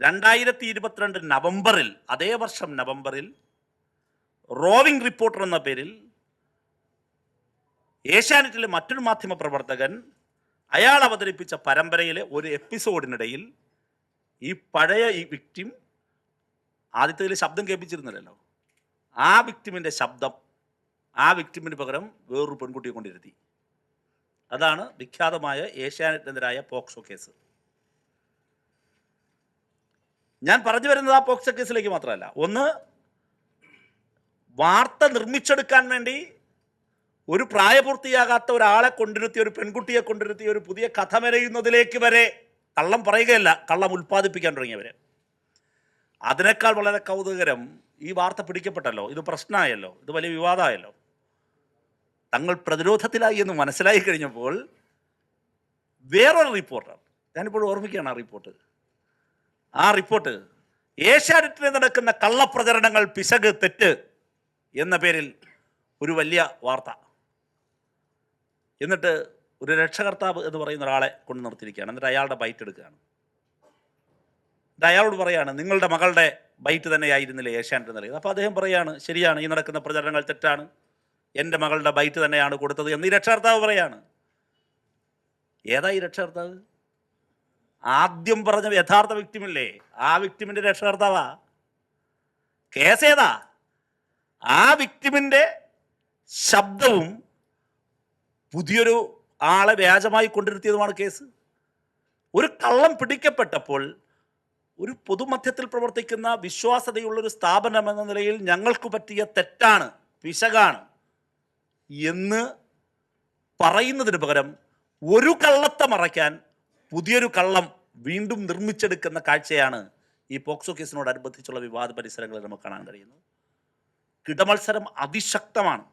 2022 നവംബറിൽ, അതേ വർഷം നവംബറിൽ, റോവിംഗ് റിപ്പോർട്ടർ എന്ന പേരിൽ ഏഷ്യാനെറ്റിലെ മറ്റൊരു മാധ്യമ പ്രവർത്തകൻ അയാൾ അവതരിപ്പിച്ച പരമ്പരയിലെ ഒരു എപ്പിസോഡിനിടയിൽ ഈ പഴയ ഈ വിക്ടിം, ആദ്യത്തേതിൽ ശബ്ദം കേൾപ്പിച്ചിരുന്നില്ലല്ലോ, ആ വിക്ടിമിൻ്റെ ശബ്ദം, ആ വിക്ടിമിന് പകരം വേറൊരു പെൺകുട്ടിയെ കൊണ്ടിരുത്തി. അതാണ് വിഖ്യാതമായ ഏഷ്യാനെറ്റിനെതിരായ പോക്സോ കേസ്. ഞാൻ പറഞ്ഞു വരുന്നത് ആ പോക്സോ കേസിലേക്ക് മാത്രമല്ല. ഒന്ന്, വാർത്ത നിർമ്മിച്ചെടുക്കാൻ വേണ്ടി ഒരു പ്രായപൂർത്തിയാകാത്ത ഒരാളെ കൊണ്ടിരുത്തി, ഒരു പെൺകുട്ടിയെ കൊണ്ടിരുത്തി ഒരു പുതിയ കഥ മെനയുന്നതിലേക്ക് വരെ കള്ളം പറയുകയല്ല, കള്ളം ഉൽപ്പാദിപ്പിക്കാൻ തുടങ്ങിയവർ. അതിനേക്കാൾ വളരെ കൗതുകരം, ഈ വാർത്ത പിടിക്കപ്പെട്ടല്ലോ, ഇത് പ്രശ്നമായല്ലോ, ഇത് വലിയ വിവാദമായല്ലോ. തങ്ങൾ പ്രതിരോധത്തിലായി എന്ന് മനസ്സിലായി കഴിഞ്ഞപ്പോൾ വേറൊരു റിപ്പോർട്ടർ, ഞാനിപ്പോൾ ഓർമ്മിക്കുകയാണ് ആ റിപ്പോർട്ട് ഏഷ്യാനെറ്റിൽ നടക്കുന്ന കള്ളപ്രചരണങ്ങൾ, പിശക്, തെറ്റ് എന്ന പേരിൽ ഒരു വലിയ വാർത്ത. എന്നിട്ട് ഒരു രക്ഷകർത്താവ് എന്ന് പറയുന്ന ഒരാളെ കൊണ്ട് നിർത്തിയിരിക്കുകയാണ്. എന്നിട്ട് അയാളുടെ ബൈറ്റ് എടുക്കുകയാണ്. എന്നിട്ട് അയാളോട് പറയാണ്, നിങ്ങളുടെ മകളുടെ ബൈറ്റ് തന്നെയായിരുന്നില്ലേ ഏഷ്യാനെറ്റ് നൽകിയത്? അപ്പോൾ അദ്ദേഹം പറയാണ്, ശരിയാണ്, ഈ നടക്കുന്ന പ്രചരണങ്ങൾ തെറ്റാണ്, എൻ്റെ മകളുടെ ബൈറ്റ് തന്നെയാണ് കൊടുത്തത് എന്ന് ഈ രക്ഷകർത്താവ് പറയാണ്. ഏതാ ഈ രക്ഷകർത്താവ്? ആദ്യം പറഞ്ഞ യഥാർത്ഥ വിക്ടിമില്ലേ, ആ വിക്ടിമിൻ്റെ രക്ഷകർത്താവാ. കേസ് ഏതാ? ആ വിക്ടിമിൻ്റെ ശബ്ദവും പുതിയൊരു ആളെ വ്യാജമായി കൊണ്ടിരുത്തിയതുമാണ് കേസ്. ഒരു കള്ളം പിടിക്കപ്പെട്ടപ്പോൾ ഒരു പൊതുമധ്യത്തിൽ പ്രവർത്തിക്കുന്ന വിശ്വാസതയുള്ളൊരു സ്ഥാപനം എന്ന നിലയിൽ ഞങ്ങൾക്ക് പറ്റിയ തെറ്റാണ്, പിശകാണ് എന്ന് പറയുന്നതിന് പകരം ഒരു കള്ളത്തെ മറയ്ക്കാൻ പുതിയൊരു കള്ളം വീണ്ടും നിർമ്മിച്ചെടുക്കുന്ന കാഴ്ചയാണ് ഈ പോക്സോ കേസിനോടനുബന്ധിച്ചുള്ള വിവാദ പരിസരങ്ങളിൽ നമുക്ക് കാണാൻ കഴിയുന്നത്. കിടമത്സരം അതിശക്തമാണ്.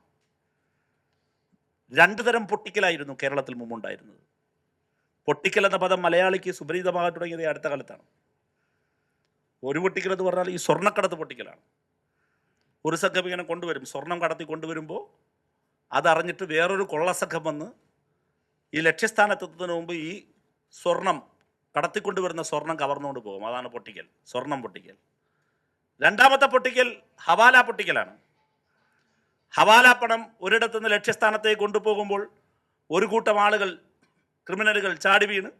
രണ്ടു തരം പൊട്ടിക്കലായിരുന്നു കേരളത്തിൽ മുമ്പുണ്ടായിരുന്നത്. പൊട്ടിക്കൽ എന്ന പദം മലയാളിക്ക് സുപരിചിതമാകാൻ തുടങ്ങിയത് അടുത്ത കാലത്താണ്. ഒരു പൊട്ടിക്കൽ എന്ന് പറഞ്ഞാൽ ഈ സ്വർണ്ണക്കടത്ത് പൊട്ടിക്കലാണ്. ഒരു സംഘം ഇങ്ങനെ കൊണ്ടുവരും, സ്വർണം കടത്തി കൊണ്ടുവരുമ്പോൾ അതറിഞ്ഞിട്ട് വേറൊരു കൊള്ളസംഘം വന്ന് ഈ ലക്ഷ്യസ്ഥാനത്തെത്തുന്നതിന് മുമ്പ് ഈ സ്വർണം കടത്തിക്കൊണ്ടുവരുന്ന സ്വർണം കവർന്നുകൊണ്ട് പോകും. അതാണ് പൊട്ടിക്കൽ, സ്വർണം പൊട്ടിക്കൽ. രണ്ടാമത്തെ പൊട്ടിക്കൽ ഹവാല പൊട്ടിക്കലാണ്. ഹവാല പണം ഒരിടത്തു നിന്ന് ലക്ഷ്യസ്ഥാനത്തേക്ക് കൊണ്ടുപോകുമ്പോൾ ഒരു കൂട്ടം ആളുകൾ, ക്രിമിനലുകൾ ചാടി വീണ്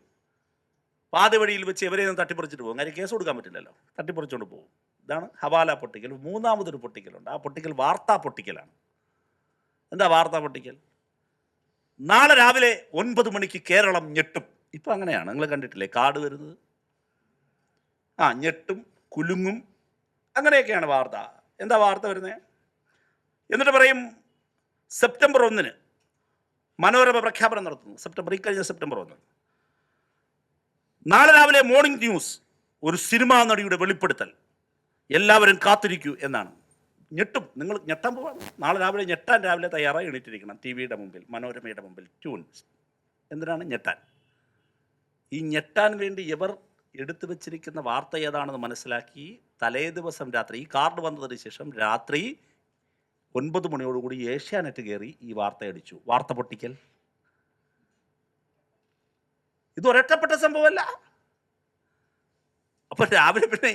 പാതി വഴിയിൽ വെച്ച് എവരെ നിന്ന് തട്ടിപ്പറിച്ചിട്ട് പോകും. കാര്യം കേസ് കൊടുക്കാൻ പറ്റില്ലല്ലോ, തട്ടിപ്പറിച്ചുകൊണ്ട് പോകും. ഇതാണ് ഹവാല പൊട്ടിക്കൽ. മൂന്നാമതൊരു പൊട്ടിക്കലുണ്ട്. ആ പൊട്ടിക്കൽ വാർത്താ പൊട്ടിക്കലാണ്. എന്താ വാർത്താ പൊട്ടിക്കൽ? നാളെ രാവിലെ 9 മണിക്ക് കേരളം ഞെട്ടും. ഇപ്പം അങ്ങനെയാണ്, നിങ്ങൾ കണ്ടിട്ടില്ലേ കാർഡ് വരുന്നത്? ഞെട്ടും, കുലുങ്ങും, അങ്ങനെയൊക്കെയാണ് വാർത്ത. എന്താ വാർത്ത വരുന്നത്? എന്നിട്ട് പറയും സെപ്റ്റംബർ 1 മനോരമ പ്രഖ്യാപനം നടത്തുന്നു. ഇക്കഴിഞ്ഞ സെപ്റ്റംബർ 1 നാളെ രാവിലെ മോർണിംഗ് ന്യൂസ്, ഒരു സിനിമാ നടിയുടെ വെളിപ്പെടുത്തൽ, എല്ലാവരും കാത്തിരിക്കൂ എന്നാണ്. ഞെട്ടും, നിങ്ങൾ ഞെട്ടാൻ പോവാണ്. നാളെ രാവിലെ ഞെട്ടാൻ രാവിലെ തയ്യാറായി എണീറ്റിരിക്കണം. ടി വിയുടെ മുമ്പിൽ, മനോരമയുടെ മുമ്പിൽ ട്യൂൺസ്. എന്തിനാണ് ഞെട്ടാൻ? ഈ ഞെട്ടാൻ വേണ്ടി ഇവർ എടുത്തു വച്ചിരിക്കുന്ന വാർത്ത ഏതാണെന്ന് മനസ്സിലാക്കി തലേ ദിവസം രാത്രി, ഈ കാർഡ് വന്നതിന് ശേഷം രാത്രി 9 മണിയോടുകൂടി ഏഷ്യാനെറ്റ് കയറി ഈ വാർത്ത അടിച്ചു. വാർത്ത പൊട്ടിക്കൽ. ഇത് ഒരൊറ്റപ്പെട്ട സംഭവമല്ല. അപ്പോൾ രാവിലെ പിന്നെ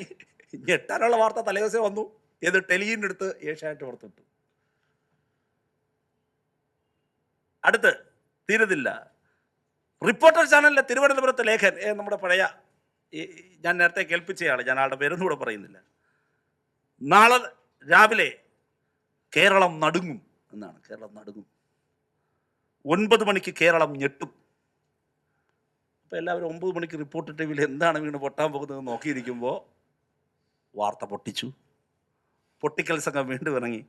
ഞെട്ടാനുള്ള വാർത്ത തലേദിവസം വന്നു. ഏത് ടെലിവിൻ്റെ അടുത്ത് ഏഷ്യാനെറ്റ് പുറത്തിട്ടു. അടുത്ത് തീരുന്നില്ല, റിപ്പോർട്ടർ ചാനലിലെ തിരുവനന്തപുരത്തെ ലേഖൻ, നമ്മുടെ പഴയ, ഞാൻ നേരത്തെ കേൾപ്പിച്ചയാൾ, ഞാൻ ആളുടെ പേരൊന്നും കൂടെ പറയുന്നില്ല, നാളെ രാവിലെ കേരളം നടുങ്ങും എന്നാണ്. കേരളം നടുങ്ങും, 9 മണിക്ക് കേരളം ഞെട്ടും. അപ്പോൾ എല്ലാവരും 9 മണിക്ക് റിപ്പോർട്ടർ ടി വിയിൽ എന്താണ് വീണ് പൊട്ടാൻ പോകുന്നത് നോക്കിയിരിക്കുമ്പോൾ വാർത്ത പൊട്ടിച്ചു. പൊട്ടിക്കൽ സംഘം വീണ്ടും ഇറങ്ങി.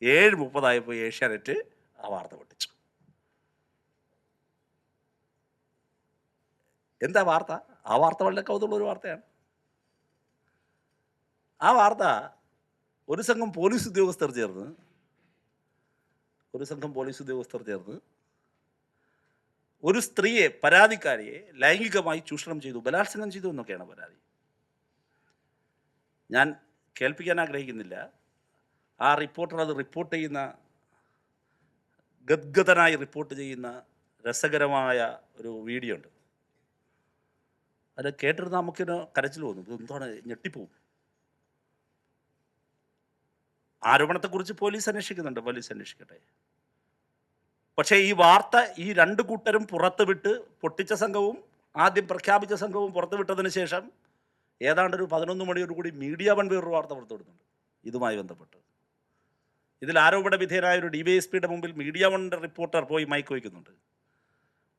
7:30 ഏഷ്യാനെറ്റ് ആ വാർത്ത പൊട്ടിച്ചു. എന്താ വാർത്ത? ആ വാർത്ത വളരെ കൗതുകമുള്ളൊരു വാർത്തയാണ്. ആ വാർത്ത ഒരു സംഘം പോലീസ് ഉദ്യോഗസ്ഥർ ചേർന്ന് ഒരു സ്ത്രീയെ, പരാതിക്കാരിയെ ലൈംഗികമായി ചൂഷണം ചെയ്തു, ബലാത്സംഗം ചെയ്തു എന്നൊക്കെയാണ് പരാതി. ഞാൻ കേൾപ്പിക്കാൻ ആഗ്രഹിക്കുന്നില്ല. ആ റിപ്പോർട്ടർ അത് റിപ്പോർട്ട് ചെയ്യുന്ന, ഗദ്ഗതനായി റിപ്പോർട്ട് ചെയ്യുന്ന രസകരമായ ഒരു വീഡിയോ ഉണ്ട്. അത് കേട്ടിരുന്ന നമുക്കിന് കരച്ചിൽ തോന്നും. ഇത് എന്താണ്, ഞെട്ടിപ്പോവും. ആരോപണത്തെക്കുറിച്ച് പോലീസ് അന്വേഷിക്കുന്നുണ്ട്, പോലീസ് അന്വേഷിക്കട്ടെ. പക്ഷേ ഈ വാർത്ത ഈ 2 കൂട്ടരും പുറത്തുവിട്ട്, പൊട്ടിച്ച സംഘവും ആദ്യം പ്രഖ്യാപിച്ച സംഘവും പുറത്തുവിട്ടതിന് ശേഷം ഏതാണ്ട് ഒരു 11 മണിയോടുകൂടി മീഡിയ വൺ വേറൊരു വാർത്ത പുറത്തുവിടുന്നുണ്ട് ഇതുമായി ബന്ധപ്പെട്ട്. ഇതിൽ ആരോപണ വിധേയനായ ഒരു DYSPയുടെ മുമ്പിൽ മീഡിയ വണ്ണിൻ്റെ റിപ്പോർട്ടർ പോയി മൈക്ക് വയ്ക്കുന്നുണ്ട്.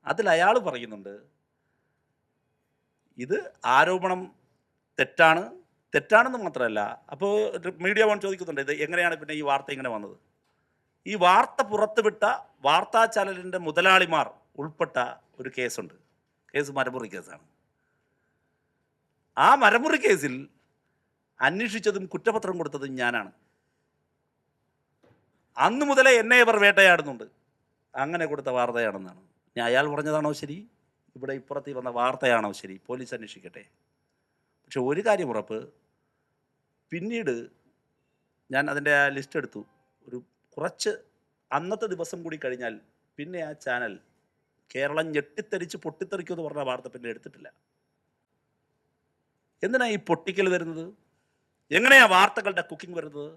അതിൽ അയാൾ പറയുന്നുണ്ട്, ഇത് ആരോപണം തെറ്റാണെന്ന് മാത്രമല്ല. അപ്പോൾ മീഡിയ വൺ ചോദിക്കുന്നുണ്ട്, ഇത് എങ്ങനെയാണ് പിന്നെ ഈ വാർത്ത ഇങ്ങനെ വന്നത്? ഈ വാർത്ത പുറത്തുവിട്ട വാർത്താ ചാനലിൻ്റെ മുതലാളിമാർ ഉൾപ്പെട്ട ഒരു കേസുണ്ട്. കേസ് മരമുറി കേസാണ്. ആ മരമുറി കേസിൽ അന്വേഷിച്ചതും കുറ്റപത്രം കൊടുത്തതും ഞാനാണ്. അന്ന് മുതലേ എന്നെ ഇവർ വേട്ടയാടുന്നുണ്ട്. അങ്ങനെ കൊടുത്ത വാർത്തയാണെന്നാണ്. ഞാൻ അയാൾ പറഞ്ഞതാണോ ശരി, ഇവിടെ ഇപ്പുറത്ത് വന്ന വാർത്തയാണോ ശരി, പോലീസ് അന്വേഷിക്കട്ടെ. പക്ഷെ ഒരു കാര്യം ഉറപ്പ്, പിന്നീട് ഞാൻ അതിൻ്റെ ആ ലിസ്റ്റ് എടുത്തു. ഒരു കുറച്ച് അന്നത്തെ ദിവസം കൂടി കഴിഞ്ഞാൽ പിന്നെ ആ ചാനൽ കേരളം ഞെട്ടിത്തെറിച്ച് പൊട്ടിത്തെറിക്കുമെന്ന് പറഞ്ഞ വാർത്ത പിന്നെ എടുത്തിട്ടില്ല. എന്തിനാ ഈ പൊട്ടിക്കൽ വരുന്നത്? എങ്ങനെയാ വാർത്തകളുടെ കുക്കിംഗ് വരുന്നത്?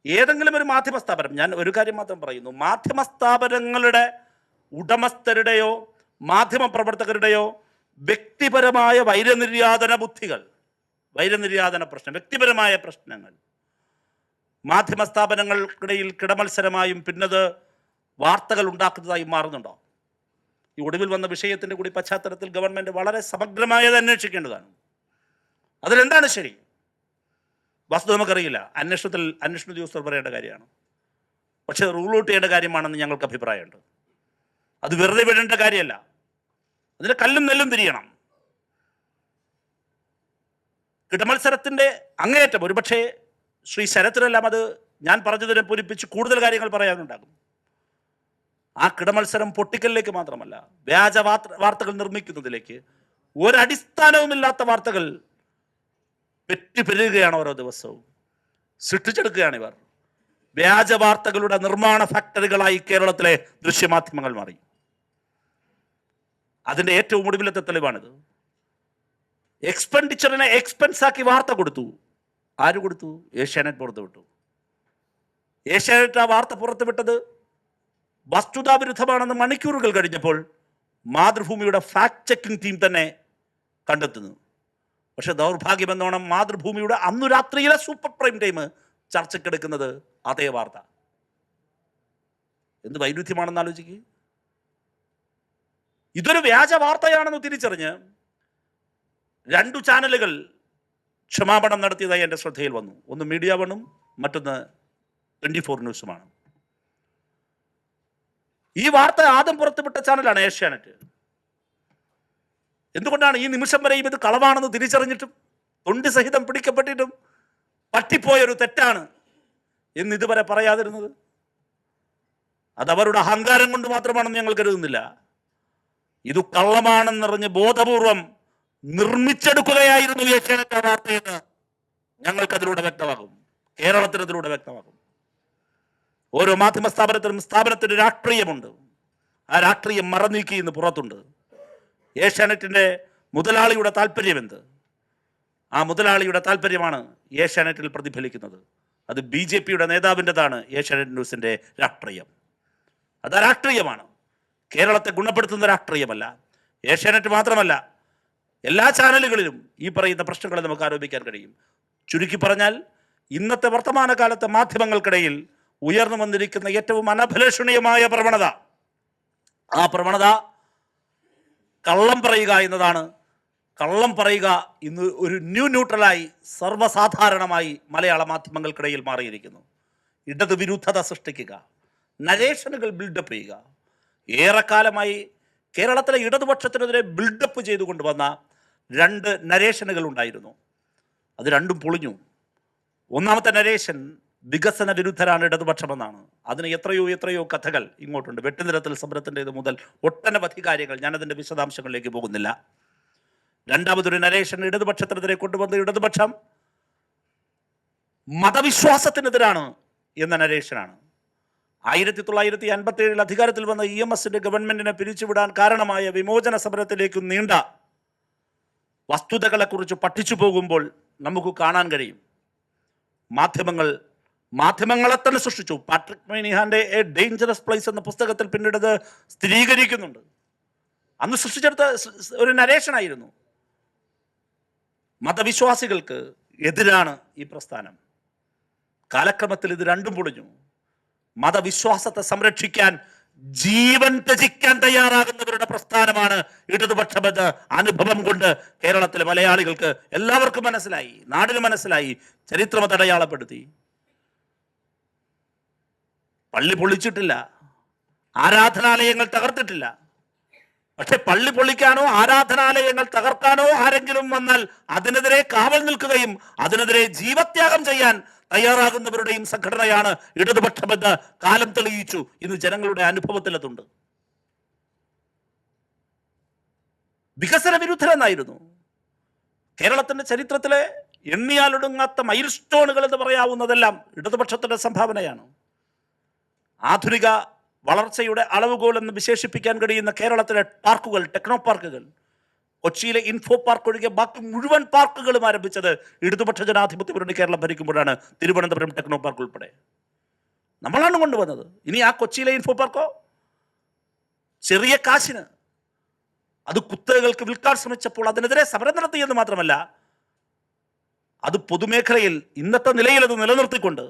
ഏതെങ്കിലും ഒരു മാധ്യമ സ്ഥാപനം, ഞാൻ ഒരു കാര്യം മാത്രം പറയുന്നു, മാധ്യമ സ്ഥാപനങ്ങളുടെ ഉടമസ്ഥരുടെയോ മാധ്യമ പ്രവർത്തകരുടെയോ വ്യക്തിപരമായ വൈരനിര്യാതന ബുദ്ധികൾ, വൈരനിര്യാതന പ്രശ്നം, വ്യക്തിപരമായ പ്രശ്നങ്ങൾ മാധ്യമ സ്ഥാപനങ്ങൾക്കിടയിൽ കിടമത്സരമായും പിന്നത് വാർത്തകൾ ഉണ്ടാക്കുന്നതായും മാറുന്നുണ്ടോ? ഈ ഒടുവിൽ വന്ന വിഷയത്തിൻ്റെ കൂടി പശ്ചാത്തലത്തിൽ ഗവൺമെൻറ് വളരെ സമഗ്രമായത് അന്വേഷിക്കേണ്ടതാണ്. അതിലെന്താണ് ശരി? വസ്തുത നമുക്കറിയില്ല, അന്വേഷണ ഉദ്യോഗസ്ഥർ പറയേണ്ട കാര്യമാണ്. പക്ഷേ റൂൾ ഔട്ട് ചെയ്യേണ്ട കാര്യമാണെന്ന് ഞങ്ങൾക്ക് അഭിപ്രായമുണ്ട്. അത് വെറുതെ വിടേണ്ട കാര്യമല്ല, അതിന് കല്ലും നെല്ലും തിരിയണം. കിടമത്സരത്തിൻ്റെ അങ്ങേയറ്റം, ഒരുപക്ഷെ ശ്രീ ശരത്തിനെല്ലാം അത് ഞാൻ പറഞ്ഞതിനെ പൂരിപ്പിച്ച് കൂടുതൽ കാര്യങ്ങൾ പറയാനുണ്ടാകും. ആ കിടമത്സരം പൊട്ടിക്കലിലേക്ക് മാത്രമല്ല, വ്യാജ വാർത്തകൾ നിർമ്മിക്കുന്നതിലേക്ക്, ഒരടിസ്ഥാനവുമില്ലാത്ത വാർത്തകൾ പെറ്റുപെരുകയാണ് ഓരോ ദിവസവും, സൃഷ്ടിച്ചെടുക്കുകയാണിവർ. വ്യാജ വാർത്തകളുടെ നിർമ്മാണ ഫാക്ടറികളായി കേരളത്തിലെ ദൃശ്യമാധ്യമങ്ങൾ മാറി. അതിൻ്റെ ഏറ്റവും ഒടുവിലത്തെ തെളിവാണിത്. എക്സ്പെൻഡിച്ചറിനെ എക്സ്പെൻസാക്കി വാർത്ത കൊടുത്തു. ആര് കൊടുത്തു? ഏഷ്യാനെറ്റ് പുറത്തുവിട്ടു. ഏഷ്യാനെറ്റ് ആ വാർത്ത പുറത്തുവിട്ടത് വസ്തുതാവിരുദ്ധമാണെന്ന് മണിക്കൂറുകൾ കഴിഞ്ഞപ്പോൾ മാതൃഭൂമിയുടെ ഫാക്ട് ചെക്കിംഗ് ടീം തന്നെ കണ്ടെത്തുന്നു. പക്ഷെ ദൗർഭാഗ്യമെന്നോണം മാതൃഭൂമിയുടെ അന്നു രാത്രിയിലെ സൂപ്പർ പ്രൈം ടൈം ചർച്ചയ്ക്കെടുക്കുന്നത് അതേ വാർത്ത. എന്ത് വൈരുദ്ധ്യമാണെന്ന് ആലോചിക്കുക. ഇതൊരു വ്യാജ വാർത്തയാണെന്ന് തിരിച്ചറിഞ്ഞ് 2 ചാനലുകൾ ക്ഷമാപണം നടത്തിയതായി എൻ്റെ ശ്രദ്ധയിൽ വന്നു. ഒന്ന് മീഡിയ വണ്ണും മറ്റൊന്ന് 24 ന്യൂസുമാണ്. ഈ വാർത്ത ആദ്യം പുറത്തുവിട്ട ചാനലാണ് ഏഷ്യാനെറ്റ്. എന്തുകൊണ്ടാണ് ഈ നിമിഷം വരെയും ഇത് കളവാണെന്ന് തിരിച്ചറിഞ്ഞിട്ടും തൊണ്ടി സഹിതം പിടിക്കപ്പെട്ടിട്ടും പറ്റിപ്പോയൊരു തെറ്റാണ് എന്ന് ഇതുവരെ പറയാതിരുന്നത്? അതവരുടെ അഹങ്കാരം കൊണ്ട് മാത്രമാണെന്ന് ഞങ്ങൾ കരുതുന്നില്ല. ഇത് കള്ളമാണെന്നറിഞ്ഞ് ബോധപൂർവം നിർമ്മിച്ചെടുക്കുകയായിരുന്നു ഏഷ്യാനെറ്റ് വാർത്തയെന്ന് ഞങ്ങൾക്കതിലൂടെ വ്യക്തമാകും, കേരളത്തിനതിലൂടെ വ്യക്തമാകും. ഓരോ മാധ്യമ സ്ഥാപനത്തിന് രാഷ്ട്രീയമുണ്ട്. ആ രാഷ്ട്രീയം മറനീക്കി ഇന്ന് പുറത്തുണ്ട്. ഏഷ്യാനെറ്റിൻ്റെ മുതലാളിയുടെ താല്പര്യമെന്ത്? ആ മുതലാളിയുടെ താല്പര്യമാണ് ഏഷ്യാനെറ്റിൽ പ്രതിഫലിക്കുന്നത്. അത് BJPയുടെ നേതാവിൻ്റെതാണ് ഏഷ്യാനെറ്റ് ന്യൂസിൻ്റെ രാഷ്ട്രീയം. അത് രാഷ്ട്രീയമാണ്, കേരളത്തെ ഗുണപ്പെടുത്തുന്ന രാഷ്ട്രീയമല്ല. ഏഷ്യാനെറ്റ് മാത്രമല്ല, എല്ലാ ചാനലുകളിലും ഈ പറയുന്ന പ്രശ്നങ്ങളെ നമുക്ക് ആരോപിക്കാൻ കഴിയും. ചുരുക്കി പറഞ്ഞാൽ, ഇന്നത്തെ വർത്തമാനകാലത്തെ മാധ്യമങ്ങൾക്കിടയിൽ ഉയർന്നു വന്നിരിക്കുന്ന ഏറ്റവും അനഭിലഷണീയമായ പ്രവണത, ആ പ്രവണത കള്ളം പറയുക എന്നതാണ്. കള്ളം പറയുക ഇന്ന് ഒരു ന്യൂട്രലായി സർവ്വസാധാരണമായി മലയാള മാധ്യമങ്ങൾക്കിടയിൽ മാറിയിരിക്കുന്നു. ഇടതുവിരുദ്ധത സൃഷ്ടിക്കുക, നരേഷനുകൾ ബിൽഡപ്പ് ചെയ്യുക. ഏറെക്കാലമായി കേരളത്തിലെ ഇടതുപക്ഷത്തിനെതിരെ ബിൽഡപ്പ് ചെയ്തുകൊണ്ടുവന്ന 2 നരേഷനുകൾ ഉണ്ടായിരുന്നു. അത് രണ്ടും പൊളിഞ്ഞു. ഒന്നാമത്തെ നരേഷൻ വികസന വിരുദ്ധരാണ് ഇടതുപക്ഷമെന്നാണ്. അതിന് എത്രയോ കഥകൾ ഇങ്ങോട്ടുണ്ട്. വെട്ടുനിരത്തിൽ സമരത്തിൻ്റേത് മുതൽ ഒട്ടനവധി കാര്യങ്ങൾ, ഞാനതിൻ്റെ വിശദാംശങ്ങളിലേക്ക് പോകുന്നില്ല. രണ്ടാമതൊരു നരേഷൻ ഇടതുപക്ഷത്തിനെതിരെ കൊണ്ടുവന്ന ഇടതുപക്ഷം മതവിശ്വാസത്തിനെതിരാണ് എന്ന നരേഷനാണ്. 1957 അധികാരത്തിൽ വന്ന EMSന്റെ ഗവൺമെന്റിനെ പിരിച്ചുവിടാൻ കാരണമായ വിമോചന സമരത്തിലേക്ക് നീണ്ട വസ്തുതകളെക്കുറിച്ച് പഠിച്ചു പോകുമ്പോൾ നമുക്ക് കാണാൻ കഴിയും, മാധ്യമങ്ങളെ തന്നെ സൃഷ്ടിച്ചു. പാട്രിക് മെയ്നിഹാന്റെ എ ഡേഞ്ചറസ് പ്ലേസ് എന്ന പുസ്തകത്തിൽ പിന്നീട് സ്ഥിരീകരിക്കുന്നുണ്ട്. അന്ന് സൃഷ്ടിച്ചെടുത്ത ഒരു നരേഷനായിരുന്നു. മതവിശ്വാസികൾക്ക് എതിരാണ് ഈ പ്രസ്ഥാനം. കാലക്രമത്തിൽ ഇത് രണ്ടും പൊളിഞ്ഞു. മതവിശ്വാസത്തെ സംരക്ഷിക്കാൻ ജീവൻ ത്യജിക്കാൻ തയ്യാറാകുന്നവരുടെ പ്രസ്ഥാനമാണ് ഇടതുപക്ഷമെന്ന് അനുഭവം കൊണ്ട് കേരളത്തിലെ മലയാളികൾക്ക് എല്ലാവർക്കും മനസ്സിലായി, നാടിന് മനസ്സിലായി, ചരിത്രം അത് അടയാളപ്പെടുത്തി. പള്ളി പൊളിച്ചിട്ടില്ല, ആരാധനാലയങ്ങൾ തകർത്തിട്ടില്ല. പക്ഷെ പള്ളി പൊളിക്കാനോ ആരാധനാലയങ്ങൾ തകർക്കാനോ ആരെങ്കിലും വന്നാൽ അതിനെതിരെ കാവൽ നിൽക്കുകയും അതിനെതിരെ ജീവത്യാഗം ചെയ്യാൻ തയ്യാറാകുന്നവരുടെയും സംഘടനയാണ് ഇടതുപക്ഷമെന്ന് കാലം തെളിയിച്ചു. ഇന്ന് ജനങ്ങളുടെ അനുഭവത്തിലതുണ്ട്. വികസന വിരുദ്ധരെന്നായിരുന്നു. കേരളത്തിന്റെ ചരിത്രത്തിലെ എണ്ണിയാലൊടുങ്ങാത്ത മൈൽ സ്റ്റോണുകൾ എന്ന് പറയാവുന്നതെല്ലാം ഇടതുപക്ഷത്തിന്റെ സംഭാവനയാണ്. ആധുനിക വളർച്ചയുടെ അളവുകോൽ എന്ന് വിശേഷിപ്പിക്കാൻ കഴിയുന്ന കേരളത്തിലെ പാർക്കുകൾ, ടെക്നോ പാർക്കുകൾ, കൊച്ചിയിലെ ഇൻഫോ പാർക്ക് ഒഴികെ ബാക്കി മുഴുവൻ പാർക്കുകളും ആരംഭിച്ചത് ഇടതുപക്ഷ ജനാധിപത്യ മുന്നണി കേരളം ഭരിക്കുമ്പോഴാണ്. തിരുവനന്തപുരം ടെക്നോ പാർക്ക് ഉൾപ്പെടെ നമ്മളാണ് കൊണ്ടുവന്നത്. ഇനി ആ കൊച്ചിയിലെ ഇൻഫോ പാർക്കോ ചെറിയ കാശിന് അത് കുത്തകകൾക്ക് വിൽക്കാൻ ശ്രമിച്ചപ്പോൾ അതിനെതിരെ സമരം നടത്തിയെന്ന് മാത്രമല്ല, അത് പൊതുമേഖലയിൽ ഇന്നത്തെ നിലയിൽ അത് നിലനിർത്തിക്കൊണ്ട്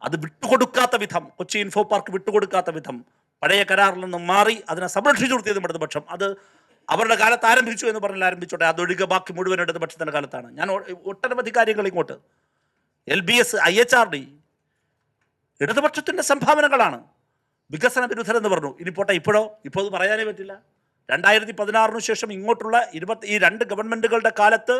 അത് വിട്ടുകൊടുക്കാത്ത വിധം, കൊച്ചി ഇൻഫോ പാർക്ക് വിട്ടുകൊടുക്കാത്ത വിധം പഴയ കരാറിൽ നിന്നും മാറി അതിനെ സംരക്ഷിച്ചു നിർത്തിയതും ഇടതുപക്ഷം. അത് അവരുടെ കാലത്ത് ആരംഭിച്ചു എന്ന് പറഞ്ഞാൽ ആരംഭിച്ചോട്ടെ, അതൊഴികെ ബാക്കി മുഴുവൻ ഇടതുപക്ഷത്തിൻ്റെ കാലത്താണ്. ഞാൻ ഒട്ടനവധി കാര്യങ്ങൾ ഇങ്ങോട്ട് LBS, IHRD ഇടതുപക്ഷത്തിൻ്റെ സംഭാവനകളാണ്. വികസന വിരുദ്ധർ എന്ന് പറഞ്ഞു. ഇനി പോട്ടെ, ഇപ്പോൾ അത് പറയാനേ പറ്റില്ല. 2016 ശേഷം ഇങ്ങോട്ടുള്ള ഈ രണ്ട് ഗവൺമെൻറ്റുകളുടെ കാലത്ത്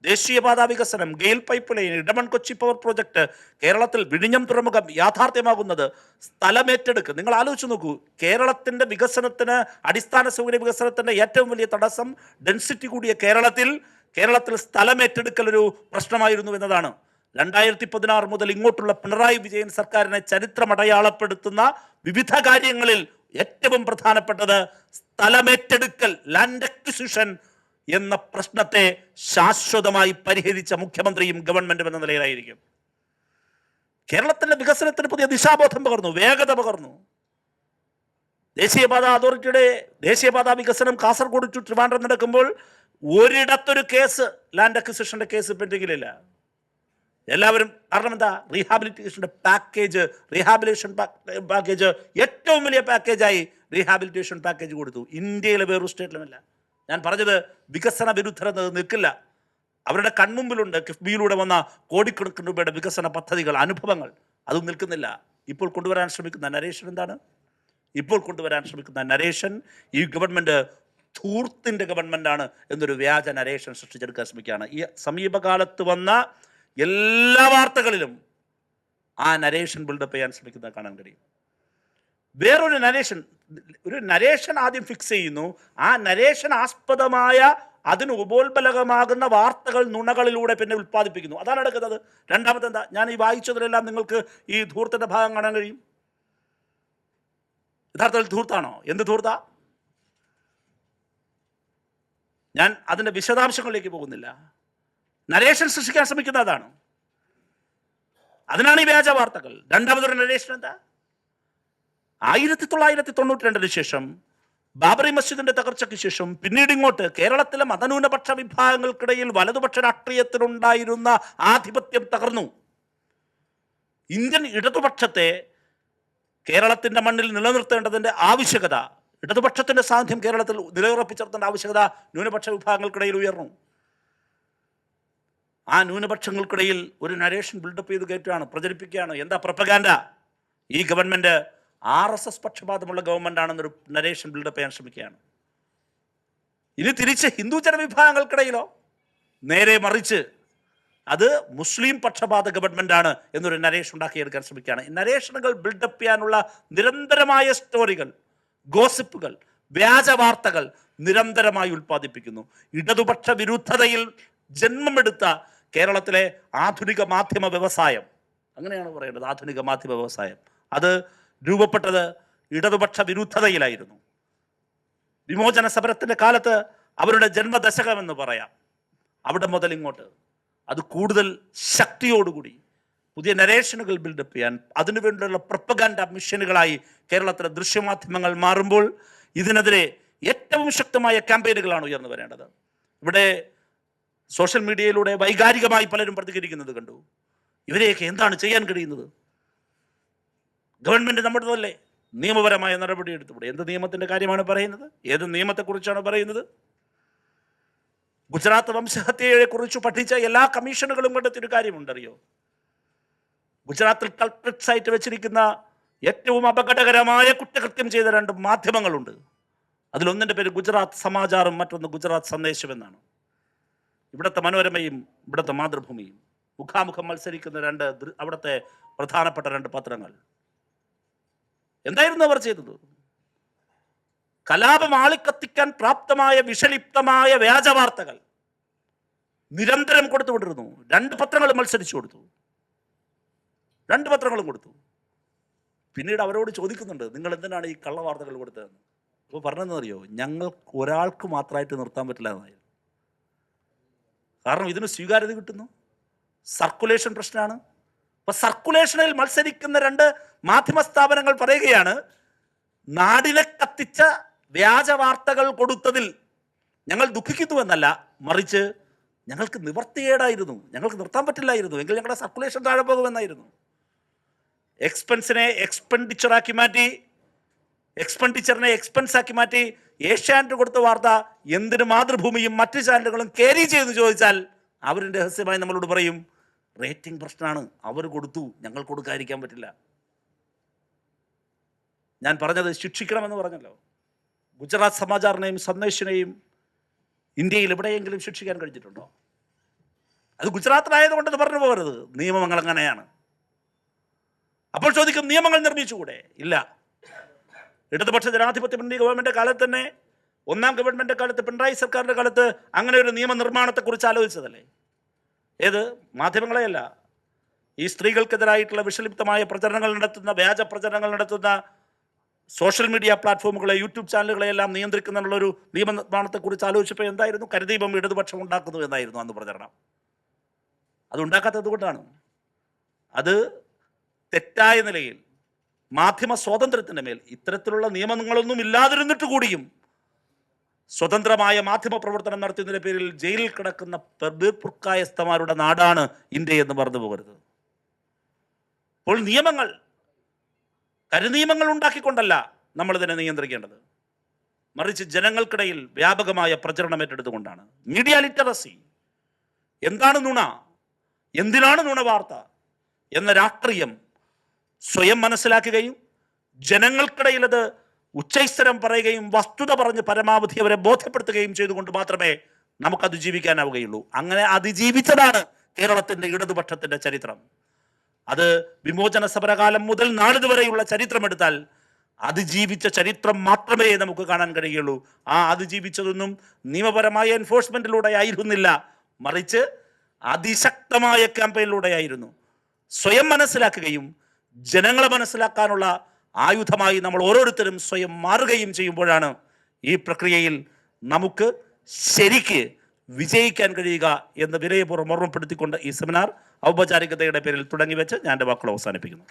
ദേശീയപാത വികസനം, GAIL pipeline, Edamon Kochi power project, കേരളത്തിൽ വിഴിഞ്ഞം തുറമുഖം യാഥാർത്ഥ്യമാകുന്നത്, സ്ഥലമേറ്റെടുക്ക്. നിങ്ങൾ ആലോചിച്ച് നോക്കൂ, കേരളത്തിൻ്റെ വികസനത്തിന്, അടിസ്ഥാന സൗകര്യ വികസനത്തിൻ്റെ ഏറ്റവും വലിയ തടസ്സം ഡെൻസിറ്റി കൂടിയ കേരളത്തിൽ സ്ഥലമേറ്റെടുക്കൽ ഒരു പ്രശ്നമായിരുന്നു എന്നതാണ്. 2016 മുതൽ ഇങ്ങോട്ടുള്ള പിണറായി വിജയൻ സർക്കാരിനെ ചരിത്രമടയാളപ്പെടുത്തുന്ന വിവിധ കാര്യങ്ങളിൽ ഏറ്റവും പ്രധാനപ്പെട്ടത് സ്ഥലമേറ്റെടുക്കൽ, ലാൻഡ് അക്വിസിഷൻ എന്ന പ്രശ്നത്തെ ശാശ്വതമായി പരിഹരിച്ച മുഖ്യമന്ത്രിയും ഗവൺമെന്റും എന്ന നിലയിലായിരിക്കും. കേരളത്തിന്റെ വികസനത്തിന് പുതിയ ദിശാബോധം പകർന്നു, വേഗത പകർന്നു. ദേശീയപാത അതോറിറ്റിയുടെ ദേശീയപാത വികസനം കാസർഗോഡ് ടു ട്രിവാൻഡ്രം നടക്കുമ്പോൾ ഒരിടത്തൊരു കേസ്, ലാൻഡ് അക്വിസിഷന്റെ കേസ് പെൻഡിങ്ങിലില്ല. എല്ലാവരും, കാരണം എന്താ, റീഹാബിലിറ്റേഷൻ്റെ പാക്കേജ് ഏറ്റവും വലിയ പാക്കേജായി റീഹാബിലിറ്റേഷൻ പാക്കേജ് കൊടുത്തു. ഇന്ത്യയിലെ വേറൊരു സ്റ്റേറ്റിലുമില്ല. ഞാൻ പറഞ്ഞത് വികസന വിരുദ്ധരെന്നത് നിൽക്കില്ല. അവരുടെ കൺമുമ്പിലുണ്ട് കിഫ്ബിയിലൂടെ വന്ന കോടിക്കണക്കിന് രൂപയുടെ വികസന പദ്ധതികൾ, അനുഭവങ്ങൾ. അതും നിൽക്കുന്നില്ല. ഇപ്പോൾ കൊണ്ടുവരാൻ ശ്രമിക്കുന്ന നരേഷൻ എന്താണ്? ഇപ്പോൾ കൊണ്ടുവരാൻ ശ്രമിക്കുന്ന നരേഷൻ ഈ ഗവൺമെൻറ് ധൂർത്തിൻ്റെ ഗവൺമെൻറ്റാണ് എന്നൊരു വ്യാജ നരേഷൻ സൃഷ്ടിച്ചെടുക്കാൻ ശ്രമിക്കുകയാണ്. ഈ സമീപകാലത്ത് വന്ന എല്ലാ വാർത്തകളിലും ആ നരേഷൻ ബിൽഡപ്പ് ചെയ്യാൻ ശ്രമിക്കുന്നത് കാണാൻ കഴിയും. വേറൊരു നരേഷൻ ആദ്യം ഫിക്സ് ചെയ്യുന്നു. ആ നരേഷൻ ആസ്പദമായ അതിന് ഉപോത്ബലകമാകുന്ന വാർത്തകൾ നുണകളിലൂടെ പിന്നെ ഉൽപ്പാദിപ്പിക്കുന്നു. അതാണ് നടക്കുന്നത്. രണ്ടാമത്തെ എന്താ, ഞാൻ ഈ വായിച്ചതിലെല്ലാം നിങ്ങൾക്ക് ഈ ധൂർത്തിൻ്റെ ഭാഗം കാണാൻ കഴിയും. യഥാർത്ഥത്തിൽ ധൂർത്താണോ? എന്ത് ധൂർത്താ? ഞാൻ അതിൻ്റെ വിശദാംശങ്ങളിലേക്ക് പോകുന്നില്ല. നരേഷൻ സൃഷ്ടിക്കാൻ ശ്രമിക്കുന്ന അതാണ്. അതിനാണ് ഈ വ്യാജ വാർത്തകൾ. രണ്ടാമതൊരു നരേഷൻ എന്താ, 1992 ശേഷം, ബാബറി മസ്ജിദിന്റെ തകർച്ചയ്ക്ക് ശേഷം, പിന്നീട് ഇങ്ങോട്ട് കേരളത്തിലെ മതന്യൂനപക്ഷ വിഭാഗങ്ങൾക്കിടയിൽ വലതുപക്ഷ രാഷ്ട്രീയത്തിലുണ്ടായിരുന്ന ആധിപത്യം തകർന്നു. ഇന്ത്യൻ ഇടതുപക്ഷത്തെ കേരളത്തിന്റെ മണ്ണിൽ നിലനിർത്തേണ്ടതിന്റെ ആവശ്യകത, ഇടതുപക്ഷത്തിന്റെ സാന്നിധ്യം കേരളത്തിൽ നിലയുറപ്പിച്ചിർത്തേണ്ട ആവശ്യകത ന്യൂനപക്ഷ വിഭാഗങ്ങൾക്കിടയിൽ ഉയർന്നു. ആ ന്യൂനപക്ഷങ്ങൾക്കിടയിൽ ഒരു നരേഷൻ ബിൽഡപ്പ് ചെയ്ത് കയറ്റുകയാണ്, പ്രചരിപ്പിക്കുകയാണ്. എന്താ പ്രൊപ്പഗാൻഡ? ഈ ഗവൺമെൻറ് RSS പക്ഷപാതമുള്ള ഗവൺമെൻറ്റാണെന്നൊരു നരേഷൻ ബിൽഡപ്പ് ചെയ്യാൻ ശ്രമിക്കുകയാണ്. ഇനി തിരിച്ച് ഹിന്ദു ജനവിഭാഗങ്ങൾക്കിടയിലോ നേരെ മറിച്ച് അത് മുസ്ലിം പക്ഷപാത ഗവൺമെൻറ്റാണ് എന്നൊരു നരേഷൻ ഉണ്ടാക്കിയെടുക്കാൻ ശ്രമിക്കുകയാണ്. ഈ നരേഷനുകൾ ബിൽഡപ്പ് ചെയ്യാനുള്ള നിരന്തരമായ സ്റ്റോറികൾ, ഗോസിപ്പുകൾ, വ്യാജ വാർത്തകൾ നിരന്തരമായി ഉൽപ്പാദിപ്പിക്കുന്നു. ഇടതുപക്ഷ വിരുദ്ധതയിൽ ജന്മമെടുത്ത കേരളത്തിലെ ആധുനിക മാധ്യമ വ്യവസായം, അങ്ങനെയാണ് പറയേണ്ടത്, ആധുനിക മാധ്യമ വ്യവസായം, അത് രൂപപ്പെട്ടത് ഇടതുപക്ഷ വിരുദ്ധതയിലായിരുന്നു. വിമോചന സമരത്തിൻ്റെ കാലത്ത് അവരുടെ ജന്മദശകമെന്ന് പറയാം. അവിടെ മുതൽ ഇങ്ങോട്ട് അത് കൂടുതൽ ശക്തിയോടുകൂടി പുതിയ നരേഷനുകൾ ബിൽഡപ്പ് ചെയ്യാൻ, അതിനുവേണ്ടിയുള്ള പ്രൊപ്പഗാൻഡ മിഷനുകളായി കേരളത്തിലെ ദൃശ്യമാധ്യമങ്ങൾ മാറുമ്പോൾ ഇതിനെതിരെ ഏറ്റവും ശക്തമായ ക്യാമ്പയിനുകളാണ് ഉയർന്നു വരേണ്ടത്. ഇവിടെ സോഷ്യൽ മീഡിയയിലൂടെ വൈകാരികമായി പലരും പ്രതികരിക്കുന്നത് കണ്ടു. ഇവരെയൊക്കെ എന്താണ് ചെയ്യാൻ കഴിയുന്നത്? ഗവൺമെൻറ് നമ്മുടേതല്ലേ, നിയമപരമായ നടപടി എടുത്തുകൂടെ? എന്ത് നിയമത്തിൻ്റെ കാര്യമാണ് പറയുന്നത്? ഏത് നിയമത്തെക്കുറിച്ചാണ് പറയുന്നത്? ഗുജറാത്ത് വംശഹത്യയെക്കുറിച്ച് പഠിച്ച എല്ലാ കമ്മീഷനുകളും കണ്ടെത്തിയൊരു കാര്യമുണ്ടറിയോ? ഗുജറാത്തിൽ കൾപ്രിറ്റ്സ് ആയിട്ട് വെച്ചിരിക്കുന്ന ഏറ്റവും അപകടകരമായ കുറ്റകൃത്യം ചെയ്ത 2 മാധ്യമങ്ങളുണ്ട്. അതിലൊന്നിൻ്റെ പേര് ഗുജറാത്ത് സമാചാറും മറ്റൊന്ന് ഗുജറാത്ത് സന്ദേശം എന്നാണ്. ഇവിടുത്തെ മനോരമയും ഇവിടുത്തെ മാതൃഭൂമിയും മുഖാമുഖം മത്സരിക്കുന്ന അവിടുത്തെ പ്രധാനപ്പെട്ട 2 പത്രങ്ങൾ. എന്തായിരുന്നു അവർ ചെയ്തത്? കലാപം ആളിക്കത്തിക്കാൻ പ്രാപ്തമായ വിഷലിപ്തമായ വ്യാജ വാർത്തകൾ നിരന്തരം കൊടുത്തുകൊണ്ടിരുന്നു. 2 പത്രങ്ങളും മത്സരിച്ചു കൊടുത്തു. 2 പത്രങ്ങളും കൊടുത്തു. പിന്നീട് അവരോട് ചോദിക്കുന്നുണ്ട്, നിങ്ങൾ എന്തിനാണ് ഈ കള്ളവാർത്തകൾ കൊടുത്തതെന്ന്. അപ്പോൾ പറഞ്ഞതെന്നറിയോ, ഞങ്ങൾക്ക് ഒരാൾക്ക് മാത്രമായിട്ട് നിർത്താൻ പറ്റില്ല എന്നായിരുന്നു. കാരണം ഇതിന് സ്വീകാര്യത കിട്ടുന്നു, സർക്കുലേഷൻ പ്രശ്നമാണ്. അപ്പോൾ സർക്കുലേഷനിൽ മത്സരിക്കുന്ന രണ്ട് മാധ്യമ സ്ഥാപനങ്ങൾ പറയുകയാണ്, നാടിനെ കത്തിച്ച വ്യാജ വാർത്തകൾ കൊടുത്തതിൽ ഞങ്ങൾ ദുഃഖിക്കുന്നു എന്നല്ല, മറിച്ച് ഞങ്ങൾക്ക് നിവർത്തിയേടായിരുന്നു, ഞങ്ങൾക്ക് നിർത്താൻ പറ്റില്ലായിരുന്നു, എങ്കിൽ ഞങ്ങളുടെ സർക്കുലേഷൻ താഴെ പോകുമെന്നായിരുന്നു. എക്സ്പെൻസിനെ എക്സ്പെൻഡിച്ചറാക്കി മാറ്റി, എക്സ്പെൻഡിച്ചറിനെ എക്സ്പെൻസാക്കി മാറ്റി ഏഷ്യാനെറ്റ് കൊടുത്ത വാർത്ത എന്തിന് മാതൃഭൂമിയും മറ്റ് ചാനലുകളും ക്യാരി ചെയ്തു ചോദിച്ചാൽ അവർ രഹസ്യമായി നമ്മളോട് പറയും, റേറ്റിംഗ് പ്രശ്നമാണ്, അവർ കൊടുത്തു, ഞങ്ങൾ കൊടുക്കാതിരിക്കാൻ പറ്റില്ല. ഞാൻ പറഞ്ഞത് ശിക്ഷിക്കണമെന്ന് പറഞ്ഞല്ലോ. ഗുജറാത്ത് സമാചാറിനെയും സന്ദേശിനെയും ഇന്ത്യയിൽ എവിടെയെങ്കിലും ശിക്ഷിക്കാൻ കഴിഞ്ഞിട്ടുണ്ടോ? അത് ഗുജറാത്തിലായതുകൊണ്ടെന്ന് പറഞ്ഞു പോകരുത്, നിയമങ്ങൾ അങ്ങനെയാണ്. അപ്പോൾ ചോദിക്കും, നിയമങ്ങൾ നിർമ്മിച്ചുകൂടെ? ഇല്ല. ഇടതുപക്ഷ ജനാധിപത്യ മുന്നണി ഗവൺമെൻറ് കാലത്ത് തന്നെ, ഒന്നാം ഗവൺമെൻറ് കാലത്ത്, പിണറായി സർക്കാരിൻ്റെ കാലത്ത് അങ്ങനെ ഒരു നിയമനിർമ്മാണത്തെക്കുറിച്ച് ആലോചിച്ചതല്ലേ? ഏത്? മാധ്യമങ്ങളെയല്ല, ഈ സ്ത്രീകൾക്കെതിരായിട്ടുള്ള വിഷലിപ്തമായ പ്രചരണങ്ങൾ നടത്തുന്ന, വ്യാജ പ്രചരണങ്ങൾ നടത്തുന്ന സോഷ്യൽ മീഡിയ പ്ലാറ്റ്ഫോമുകളെ, യൂട്യൂബ് ചാനലുകളെയെല്ലാം നിയന്ത്രിക്കുന്നുള്ളൊരു നിയമനിർമ്മാണത്തെക്കുറിച്ച് ആലോചിച്ചപ്പോൾ എന്തായിരുന്നു? കരുദീപം ഇടതുപക്ഷം ഉണ്ടാക്കുന്നു എന്നായിരുന്നു അന്ന് പ്രചരണം. അതുണ്ടാക്കാത്തത് കൊണ്ടാണ്. അത് തെറ്റായ നിലയിൽ മാധ്യമ സ്വാതന്ത്ര്യത്തിൻ്റെ മേൽ ഇത്തരത്തിലുള്ള നിയമങ്ങളൊന്നും ഇല്ലാതിരുന്നിട്ട് കൂടിയും സ്വതന്ത്രമായ മാധ്യമ പ്രവർത്തനം നടത്തുന്നതിൻ്റെ പേരിൽ ജയിലിൽ കിടക്കുന്ന പ്രബുദ്ധരായ നാടാണ് ഇന്ത്യ എന്ന് പറഞ്ഞു പോകരുത്. അപ്പോൾ നിയമങ്ങൾ, കരുനിയമങ്ങൾ ഉണ്ടാക്കിക്കൊണ്ടല്ല നമ്മളിതിനെ നിയന്ത്രിക്കേണ്ടത്, മറിച്ച് ജനങ്ങൾക്കിടയിൽ വ്യാപകമായ പ്രചരണം ഏറ്റെടുത്തുകൊണ്ടാണ്. മീഡിയ ലിറ്ററസി, എന്താണ് നുണ, എന്തിനാണ് നുണ വാർത്ത എന്ന രാഷ്ട്രീയം സ്വയം മനസ്സിലാക്കുകയും ജനങ്ങൾക്കിടയിൽ അത് ഉച്ചൈസ്തരം പറയുകയും വസ്തുത പറഞ്ഞ് പരമാവധി അവരെ ബോധ്യപ്പെടുത്തുകയും ചെയ്തുകൊണ്ട് മാത്രമേ നമുക്ക് അതിജീവിക്കാനാവുകയുള്ളൂ. അങ്ങനെ അതിജീവിച്ചതാണ് കേരളത്തിൻ്റെ ഇടതുപക്ഷത്തിൻ്റെ ചരിത്രം. അത് വിമോചന സമരകാലം മുതൽ നാളിതുവരെയുള്ള ചരിത്രം എടുത്താൽ അതിജീവിച്ച ചരിത്രം മാത്രമേ നമുക്ക് കാണാൻ കഴിയുള്ളൂ. ആ അതിജീവിച്ചതൊന്നും നിയമപരമായ എൻഫോഴ്സ്മെൻറ്റിലൂടെ ആയിരുന്നില്ല, മറിച്ച് അതിശക്തമായ ക്യാമ്പയിനിലൂടെയായിരുന്നു. സ്വയം മനസ്സിലാക്കുകയും ജനങ്ങളെ മനസ്സിലാക്കാനുള്ള ആയുധമായി നമ്മൾ ഓരോരുത്തരും സ്വയം മാറുകയും ചെയ്യുമ്പോഴാണ് ഈ പ്രക്രിയയിൽ നമുക്ക് ശരിക്ക് വിജയിക്കാൻ കഴിയുക എന്ന് വിനയപൂർവ്വം ഓർമ്മപ്പെടുത്തിക്കൊണ്ട് ഈ സെമിനാർ ഔപചാരികതയുടെ പേരിൽ തുടങ്ങിവെച്ച് ഞാൻ എൻ്റെ വാക്കുകൾ അവസാനിപ്പിക്കുന്നു.